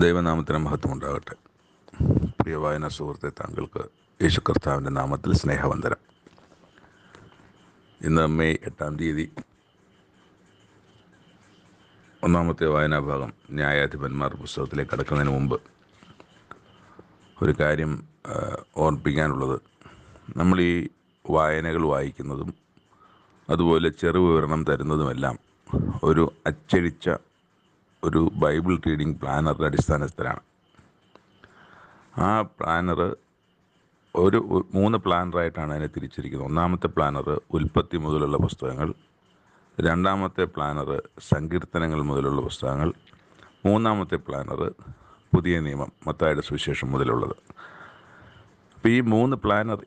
ദൈവനാമത്തിന് മഹത്വം ഉണ്ടാകട്ടെ. പ്രിയ വായന സുഹൃത്തെ, താങ്കൾക്ക് യേശു കർത്താവിൻ്റെ നാമത്തിൽ സ്നേഹവന്ദനം. ഇന്ന് മെയ് 8 ഒന്നാമത്തെ വായനാഭാഗം ന്യായാധിപന്മാർ പുസ്തകത്തിലേക്ക് കടക്കുന്നതിന് മുമ്പ് ഒരു കാര്യം ഓർമ്മിപ്പിക്കാനുള്ളത്, നമ്മൾ ഈ വായനകൾ വായിക്കുന്നതും അതുപോലെ ചെറുവിവരണം തരുന്നതുമെല്ലാം ഒരു അച്ചടിച്ച ഒരു ബൈബിൾ റീഡിംഗ് പ്ലാനറുടെ അടിസ്ഥാനത്തിലാണ്. ആ പ്ലാനർ ഒരു 3 പ്ലാനറായിട്ടാണ് അതിനെ തിരിച്ചിരിക്കുന്നത്. ഒന്നാമത്തെ പ്ലാനർ ഉൽപ്പത്തി മുതലുള്ള പുസ്തകങ്ങൾ, രണ്ടാമത്തെ പ്ലാനർ സങ്കീർത്തനങ്ങൾ മുതലുള്ള പുസ്തകങ്ങൾ, മൂന്നാമത്തെ പ്ലാനർ പുതിയ നിയമം മത്തായിയുടെ സുവിശേഷം മുതലുള്ളത്. അപ്പോൾ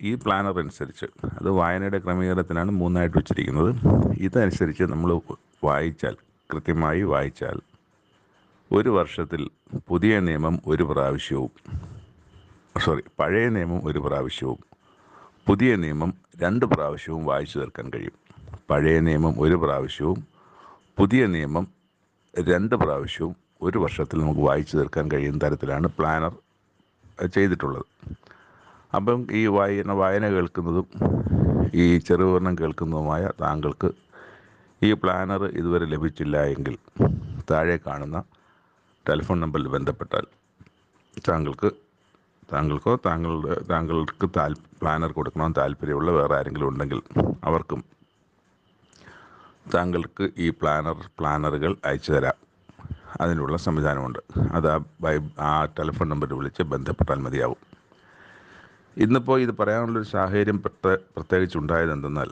ഈ പ്ലാനർ അനുസരിച്ച്, അത് വായനയുടെ ക്രമീകരണത്തിനാണ് 3ആയിട്ട് വെച്ചിരിക്കുന്നത്. ഇതനുസരിച്ച് നമ്മൾ കൃത്യമായി വായിച്ചാൽ ഒരു വർഷത്തിൽ പഴയ നിയമം ഒരു പ്രാവശ്യവും പുതിയ നിയമം 2 പ്രാവശ്യവും വായിച്ചു തീർക്കാൻ കഴിയും. പഴയ നിയമം ഒരു പ്രാവശ്യവും പുതിയ നിയമം 2 പ്രാവശ്യവും ഒരു വർഷത്തിൽ നമുക്ക് വായിച്ചു തീർക്കാൻ കഴിയുന്ന തരത്തിലാണ് പ്ലാനർ ചെയ്തിട്ടുള്ളത്. അപ്പം ഈ വായന കേൾക്കുന്നതും ഈ ചെറുവിവരണം കേൾക്കുന്നതുമായ താങ്കൾക്ക് ഈ പ്ലാനർ ഇതുവരെ ലഭിച്ചില്ല എങ്കിൽ താഴെ കാണുന്ന ടെലിഫോൺ നമ്പറിൽ ബന്ധപ്പെട്ടാൽ താങ്കൾക്ക് പ്ലാനർ കൊടുക്കണമെന്ന് താല്പര്യമുള്ള വേറെ ആരെങ്കിലും ഉണ്ടെങ്കിൽ അവർക്കും താങ്കൾക്ക് ഈ പ്ലാനറുകൾ അയച്ചു തരാം. അതിനുള്ള സംവിധാനമുണ്ട്. അത് ആ ടെലിഫോൺ നമ്പറിൽ വിളിച്ച് ബന്ധപ്പെട്ടാൽ മതിയാവും. ഇന്നിപ്പോൾ ഇത് പറയാനുള്ളൊരു സാഹചര്യം പ്രത്യേകിച്ചുണ്ടായത് എന്തെന്നാൽ,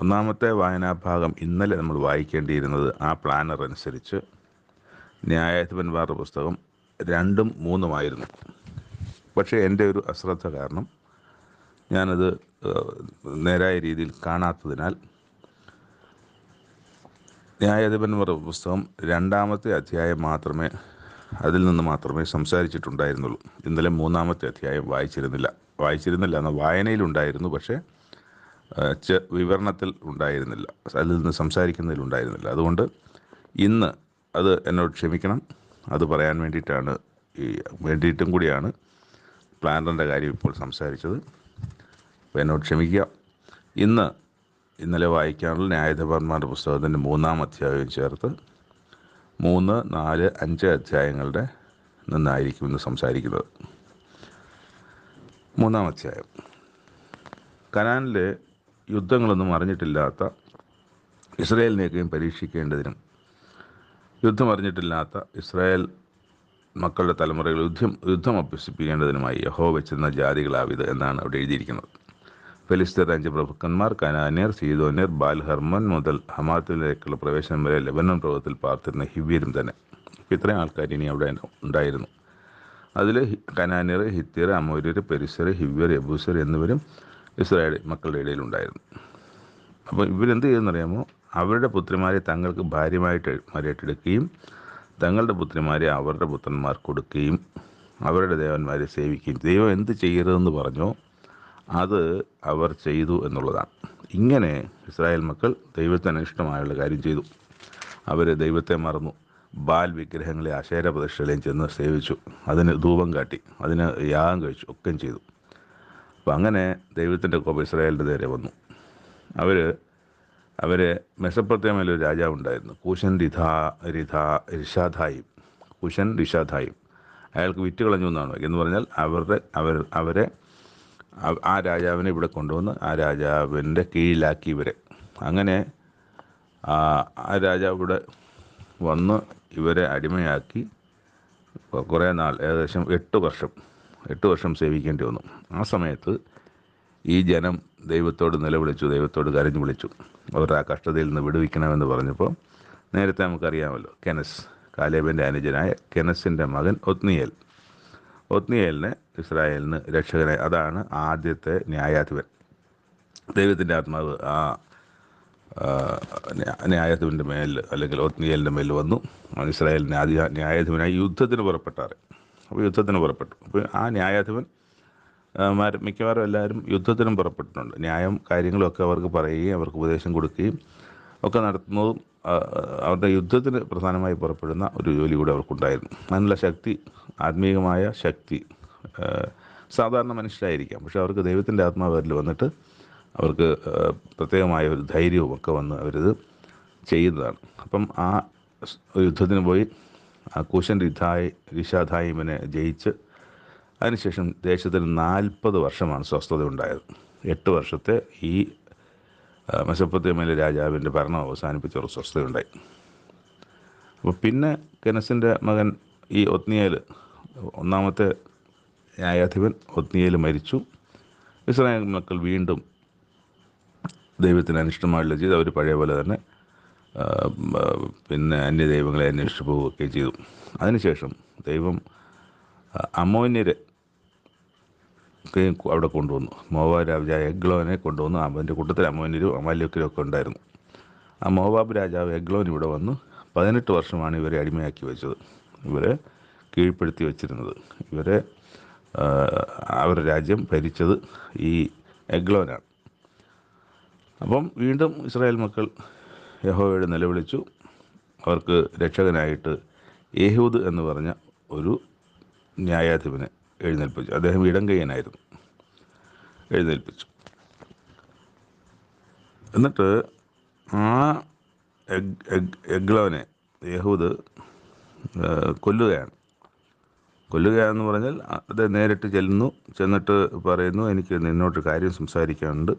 ഒന്നാമത്തെ വായനാഭാഗം ഇന്നലെ നമ്മൾ വായിക്കേണ്ടിയിരുന്നത് ആ പ്ലാനർ അനുസരിച്ച് ന്യായാധിപന്മാരുടെ പുസ്തകം 2ഉം 3ഉമായിരുന്നു. പക്ഷേ എൻ്റെ ഒരു അശ്രദ്ധ കാരണം ഞാനത് നേരായ രീതിയിൽ കാണാത്തതിനാൽ ന്യായാധിപന്മാരുടെ പുസ്തകം 2ാമത്തെ അധ്യായം അതിൽ നിന്ന് മാത്രമേ സംസാരിച്ചിട്ടുണ്ടായിരുന്നുള്ളൂ. ഇന്നലെ 3ാമത്തെ അധ്യായം വായിച്ചിരുന്നില്ല എന്ന വായനയിലുണ്ടായിരുന്നു, പക്ഷേ വിവരണത്തിൽ ഉണ്ടായിരുന്നില്ല, അതിൽ നിന്ന് സംസാരിക്കുന്നതിലുണ്ടായിരുന്നില്ല. അതുകൊണ്ട് ഇന്ന് അത് എന്നോട് ക്ഷമിക്കണം. അത് പറയാൻ വേണ്ടിയിട്ടും കൂടിയാണ് പ്ലാനറിൻ്റെ കാര്യം ഇപ്പോൾ സംസാരിച്ചത്. അപ്പോൾ എന്നോട് ക്ഷമിക്കുക. ഇന്നലെ വായിക്കാനുള്ള ന്യായാധിപന്മാരുടെ പുസ്തകത്തിൻ്റെ 3ാം അധ്യായം ചേർത്ത് 3, 4, 5 അധ്യായങ്ങളുടെ നിന്നായിരിക്കും ഇന്ന് സംസാരിക്കുന്നത്. 3ാം അധ്യായം, കനാനിലെ യുദ്ധങ്ങളൊന്നും അറിഞ്ഞിട്ടില്ലാത്ത ഇസ്രായേലിനെയൊക്കെയും പരീക്ഷിക്കേണ്ടതിനും യുദ്ധം അറിഞ്ഞിട്ടില്ലാത്ത ഇസ്രായേൽ മക്കളുടെ തലമുറകൾ യുദ്ധം അഭ്യസിപ്പിക്കേണ്ടതിനുമായി യഹോവ വെച്ചിരുന്ന ജാതികളാവിത് എന്നാണ് അവിടെ എഴുതിയിരിക്കുന്നത്. ഫെലിസ്ത്യർ 5 പ്രഭുക്കന്മാർ, കനാന്യർ, സീദോന്യർ, ബാൽഹർമോൻ മുതൽ ഹമാത്തിലേക്കുള്ള പ്രവേശനം വരെ ലെബനോൻ പർവ്വതത്തിൽ പാർത്തിരുന്ന ഹിവ്യരും തന്നെ. ഇത്രയും ആൾക്കാർ ഇനി അവിടെ ഉണ്ടായിരുന്നു. അതിൽ കനാന്യർ, ഹിത്യർ, അമോര്യർ, പെരിസ്യർ, ഹിവ്യർ, യബൂസർ എന്നിവരും ഇസ്രായേൽ മക്കളുടെ ഇടയിലുണ്ടായിരുന്നു. അപ്പോൾ ഇവരെന്ത് ചെയ്തെന്നറിയാമോ? അവരുടെ പുത്രിമാരെ തങ്ങൾക്ക് ഭാര്യമായിട്ട് ഏറ്റെടുക്കുകയും തങ്ങളുടെ പുത്രിമാരെ അവരുടെ പുത്രന്മാർ കൊടുക്കുകയും അവരുടെ ദേവന്മാരെ സേവിക്കുകയും, ദൈവം എന്ത് ചെയ്യരുതെന്ന് പറഞ്ഞോ അത് അവർ ചെയ്തു എന്നുള്ളതാണ്. ഇങ്ങനെ ഇസ്രായേൽ മക്കൾ ദൈവത്തിന് ഇഷ്ടമായുള്ള കാര്യം ചെയ്തു. അവർ ദൈവത്തെ മറന്നു. ബാൽ വിഗ്രഹങ്ങളെ അശേര പ്രതിഷ്ഠകളെയും ചെന്ന് സേവിച്ചു, അതിന് ധൂപം കാട്ടി, അതിന് യാഗം കഴിച്ചു, ഒക്കെ ചെയ്തു. അപ്പം അങ്ങനെ ദൈവത്തിൻ്റെ കോപം ഇസ്രായേലിൻ്റെ നേരെ വന്നു. അവരെ മെസപ്പൊത്താമ്യയിലൊരു രാജാവുണ്ടായിരുന്നു, കൂശൻ രിഷാഥായും. അയാൾക്ക് വിറ്റ് കളഞ്ഞു എന്നാണ് എന്ന് പറഞ്ഞാൽ അവരെ ആ രാജാവിനെ ഇവിടെ കൊണ്ടുവന്ന് ആ രാജാവിൻ്റെ കീഴിലാക്കി ഇവരെ. അങ്ങനെ ആ രാജാവ് ഇവിടെ വന്ന് ഇവരെ അടിമയാക്കി കുറേ നാൾ, ഏകദേശം 8 വർഷം സേവിക്കേണ്ടി വന്നു. ആ സമയത്ത് ഈ ജനം ദൈവത്തോട് നിലവിളിച്ചു, ദൈവത്തോട് കരഞ്ഞു വിളിച്ചു. അവരുടെ ആ കഷ്ടതയിൽ നിന്ന് വിടുവിക്കണമെന്ന് പറഞ്ഞപ്പോൾ, നേരത്തെ നമുക്കറിയാമല്ലോ, കാലേബിൻ്റെ അനുജനായ കെനസിൻ്റെ മകൻ ഒത്നിയേലിനെ ഇസ്രായേലിന് രക്ഷകനെ, അതാണ് ആദ്യത്തെ ന്യായാധിപൻ. ദൈവത്തിൻ്റെ ആത്മാവ് ആ ന്യായാധിപൻ്റെ മേൽ, അല്ലെങ്കിൽ ഒത്നിയേലിൻ്റെ മേൽ വന്നു. ഇസ്രായേലിന് ന്യായാധിപനായി യുദ്ധത്തിന് പുറപ്പെട്ടു. അപ്പോൾ ആ ന്യായാധിപൻ മിക്കവാറും എല്ലാവരും യുദ്ധത്തിനും പുറപ്പെട്ടിട്ടുണ്ട്. ന്യായം കാര്യങ്ങളൊക്കെ അവർക്ക് പറയുകയും അവർക്ക് ഉപദേശം കൊടുക്കുകയും ഒക്കെ നടത്തുന്നതും അവരുടെ യുദ്ധത്തിന് പ്രധാനമായി പുറപ്പെടുന്ന ഒരു ജോലി കൂടെ അവർക്കുണ്ടായിരുന്നു. അതിനുള്ള ശക്തി, ആത്മീയമായ ശക്തി സാധാരണ മനുഷ്യരായിരിക്കാം, പക്ഷെ അവർക്ക് ദൈവത്തിൻ്റെ ആത്മാവ് അവരിൽ വന്നിട്ട് അവർക്ക് പ്രത്യേകമായ ഒരു ധൈര്യവും ഒക്കെ വന്ന് അവരിത് ചെയ്യുന്നതാണ്. അപ്പം ആ യുദ്ധത്തിന് പോയി ആ കൂശൻ രിഷാഥായിമിനെ ജയിച്ച് അതിനുശേഷം ദേശത്തിന് 40 വർഷമാണ് സ്വസ്ഥത ഉണ്ടായത്. 8 വർഷത്തെ ഈ മെസൊപ്പൊത്തേമിയയിലെ രാജാവിൻ്റെ ഭരണം അവസാനിപ്പിച്ച ഒരു സ്വസ്ഥതയുണ്ടായി. അപ്പോൾ പിന്നെ കെനസിൻ്റെ മകൻ ഈ ഒത്നിയേൽ, ഒന്നാമത്തെ ന്യായാധിപൻ ഒത്നിയേൽ മരിച്ചു. ഇസ്രായേൽ മക്കൾ വീണ്ടും ദൈവത്തിന് അനിഷ്ടമായുള്ള ചെയ്ത് അവർ പഴയ പോലെ തന്നെ പിന്നെ അന്യദൈവങ്ങളെ അന്വേഷിച്ച് പോവുകയൊക്കെ ചെയ്തു. അതിനുശേഷം ദൈവം അമ്മോന്യരെ അവിടെ കൊണ്ടുവന്നു. മോവാബ് രാജാവ് എഗ്ലോനെ കൊണ്ടുവന്നു. അവൻ്റെ കൂട്ടത്തിൽ അമ്മോന്യരും അമാലേക്യരും ഒക്കെ ഉണ്ടായിരുന്നു. ആ മോവാബ് രാജാവ് എഗ്ലോൻ ഇവിടെ വന്ന് 18 വർഷമാണ് ഇവരെ അടിമയാക്കി വെച്ചത്. ഇവരെ കീഴ്പ്പെടുത്തി വച്ചിരുന്നത്. ഇവരെ അവരുടെ രാജ്യം ഭരിച്ചത് ഈ എഗ്ലോനാണ്. അപ്പം വീണ്ടും ഇസ്രായേൽ മക്കൾ യഹോവയോട് നിലവിളിച്ചു. അവർക്ക് രക്ഷകനായിട്ട് ഏഹൂദ് എന്ന് പറഞ്ഞ ഒരു ന്യായാധിപനെ എഴുന്നേൽപ്പിച്ചു. അദ്ദേഹം ഇടങ്കയ്യനായിരുന്നു. എഴുന്നേൽപ്പിച്ചു. എന്നിട്ട് ആ എഗ്ലോനെ ഏഹൂദ് കൊല്ലുകയാണെന്ന് പറഞ്ഞാൽ അത് നേരിട്ട് ചെന്നിട്ട് പറയുന്നു, എനിക്ക് നിന്നോട്ട് കാര്യം സംസാരിക്കാനുണ്ട്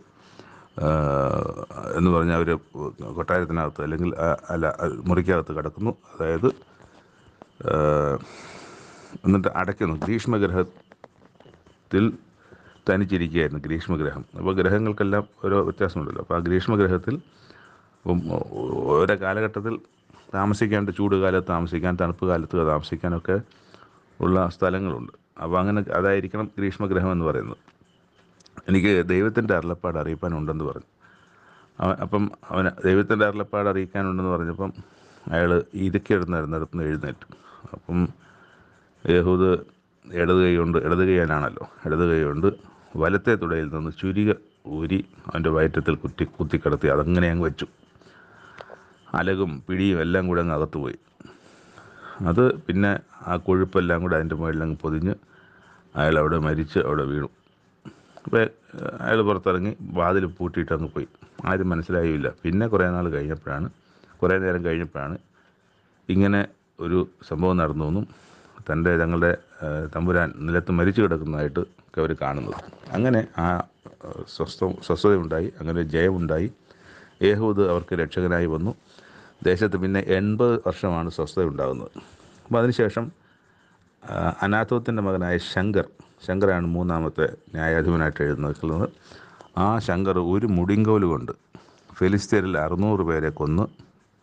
എന്ന് പറഞ്ഞാൽ അവർ കൊട്ടാരത്തിനകത്ത് അല്ലെങ്കിൽ മുറിക്കകത്ത് കിടക്കുന്നു. അതായത് എന്നിട്ട് അടയ്ക്കുന്നു. ഗ്രീഷ്മഗ്രഹത്തിൽ തനിച്ചിരിക്കുകയായിരുന്നു ഗ്രീഷ്മഗ്രഹം. അപ്പോൾ ഗ്രഹങ്ങൾക്കെല്ലാം ഓരോ വ്യത്യാസമുണ്ടല്ലോ. അപ്പോൾ ആ ഗ്രീഷ്മഗ്രഹത്തിൽ ഓരോ കാലഘട്ടത്തിൽ താമസിക്കേണ്ട, ചൂട് കാലത്ത് താമസിക്കാൻ, തണുപ്പ് കാലത്ത് താമസിക്കാനൊക്കെ ഉള്ള സ്ഥലങ്ങളുണ്ട്. അപ്പോൾ അങ്ങനെ അതായിരിക്കണം ഗ്രീഷ്മഗ്രഹം എന്ന് പറയുന്നത്. എനിക്ക് ദൈവത്തിൻ്റെ അരുളപ്പാട് അറിയിക്കാനുണ്ടെന്ന് പറഞ്ഞു. അപ്പം ദൈവത്തിൻ്റെ അരുളപ്പാട് അറിയിക്കാനുണ്ടെന്ന് പറഞ്ഞപ്പം അയാൾ ഇടുക്കിയിടുന്നിടത്തുനിന്ന് എഴുന്നേറ്റു. അപ്പം ഏഹൂദ് ഇടത് കൈ കൊണ്ട് വലത്തെ തുടയിൽ നിന്ന് ചുരിക ഊരി അവൻ്റെ വയറ്റത്തിൽ കുത്തിക്കിടത്തി അതങ്ങനെ അങ്ങ് വെച്ചു. അലകും പിടിയും എല്ലാം കൂടെ അങ്ങ് അകത്തുപോയി. അത് പിന്നെ ആ കൊഴുപ്പെല്ലാം കൂടെ അതിൻ്റെ മുകളിലങ്ങ് പൊതിഞ്ഞ് അയാൾ അവിടെ മരിച്ച് അവിടെ വീണു. അപ്പോൾ അയാൾ പുറത്തിറങ്ങി വാതിൽ പൂട്ടിയിട്ട് അങ്ങ് പോയി. ആരും മനസ്സിലായില്ല. പിന്നെ കുറേ നേരം കഴിഞ്ഞപ്പോഴാണ് ഇങ്ങനെ ഒരു സംഭവം നടന്നുവെന്നും തങ്ങളുടെ തമ്പുരാൻ നിലത്ത് മരിച്ചു കിടക്കുന്നതായിട്ട് ഒക്കെ അവർ കാണുന്നത്. അങ്ങനെ ആ സ്വസ്ഥതയുണ്ടായി, അങ്ങനെ ജയമുണ്ടായി. ഏഹൂദ് അവർക്ക് രക്ഷകനായി വന്നു. ദേശത്ത് പിന്നെ 80 വർഷമാണ് സ്വസ്ഥത ഉണ്ടാകുന്നത്. അപ്പോൾ അതിനുശേഷം അനാഥോത്തിൻ്റെ മകനായ ശങ്കറാണ് 3ാമത്തെ ന്യായാധിപനായിട്ട് എഴുന്നേൽക്കുന്നത്. ആ ശങ്കർ ഒരു മുടിങ്കോല് കൊണ്ട് ഫെലിസ്ത്യരിൽ 600 പേരെ കൊന്ന്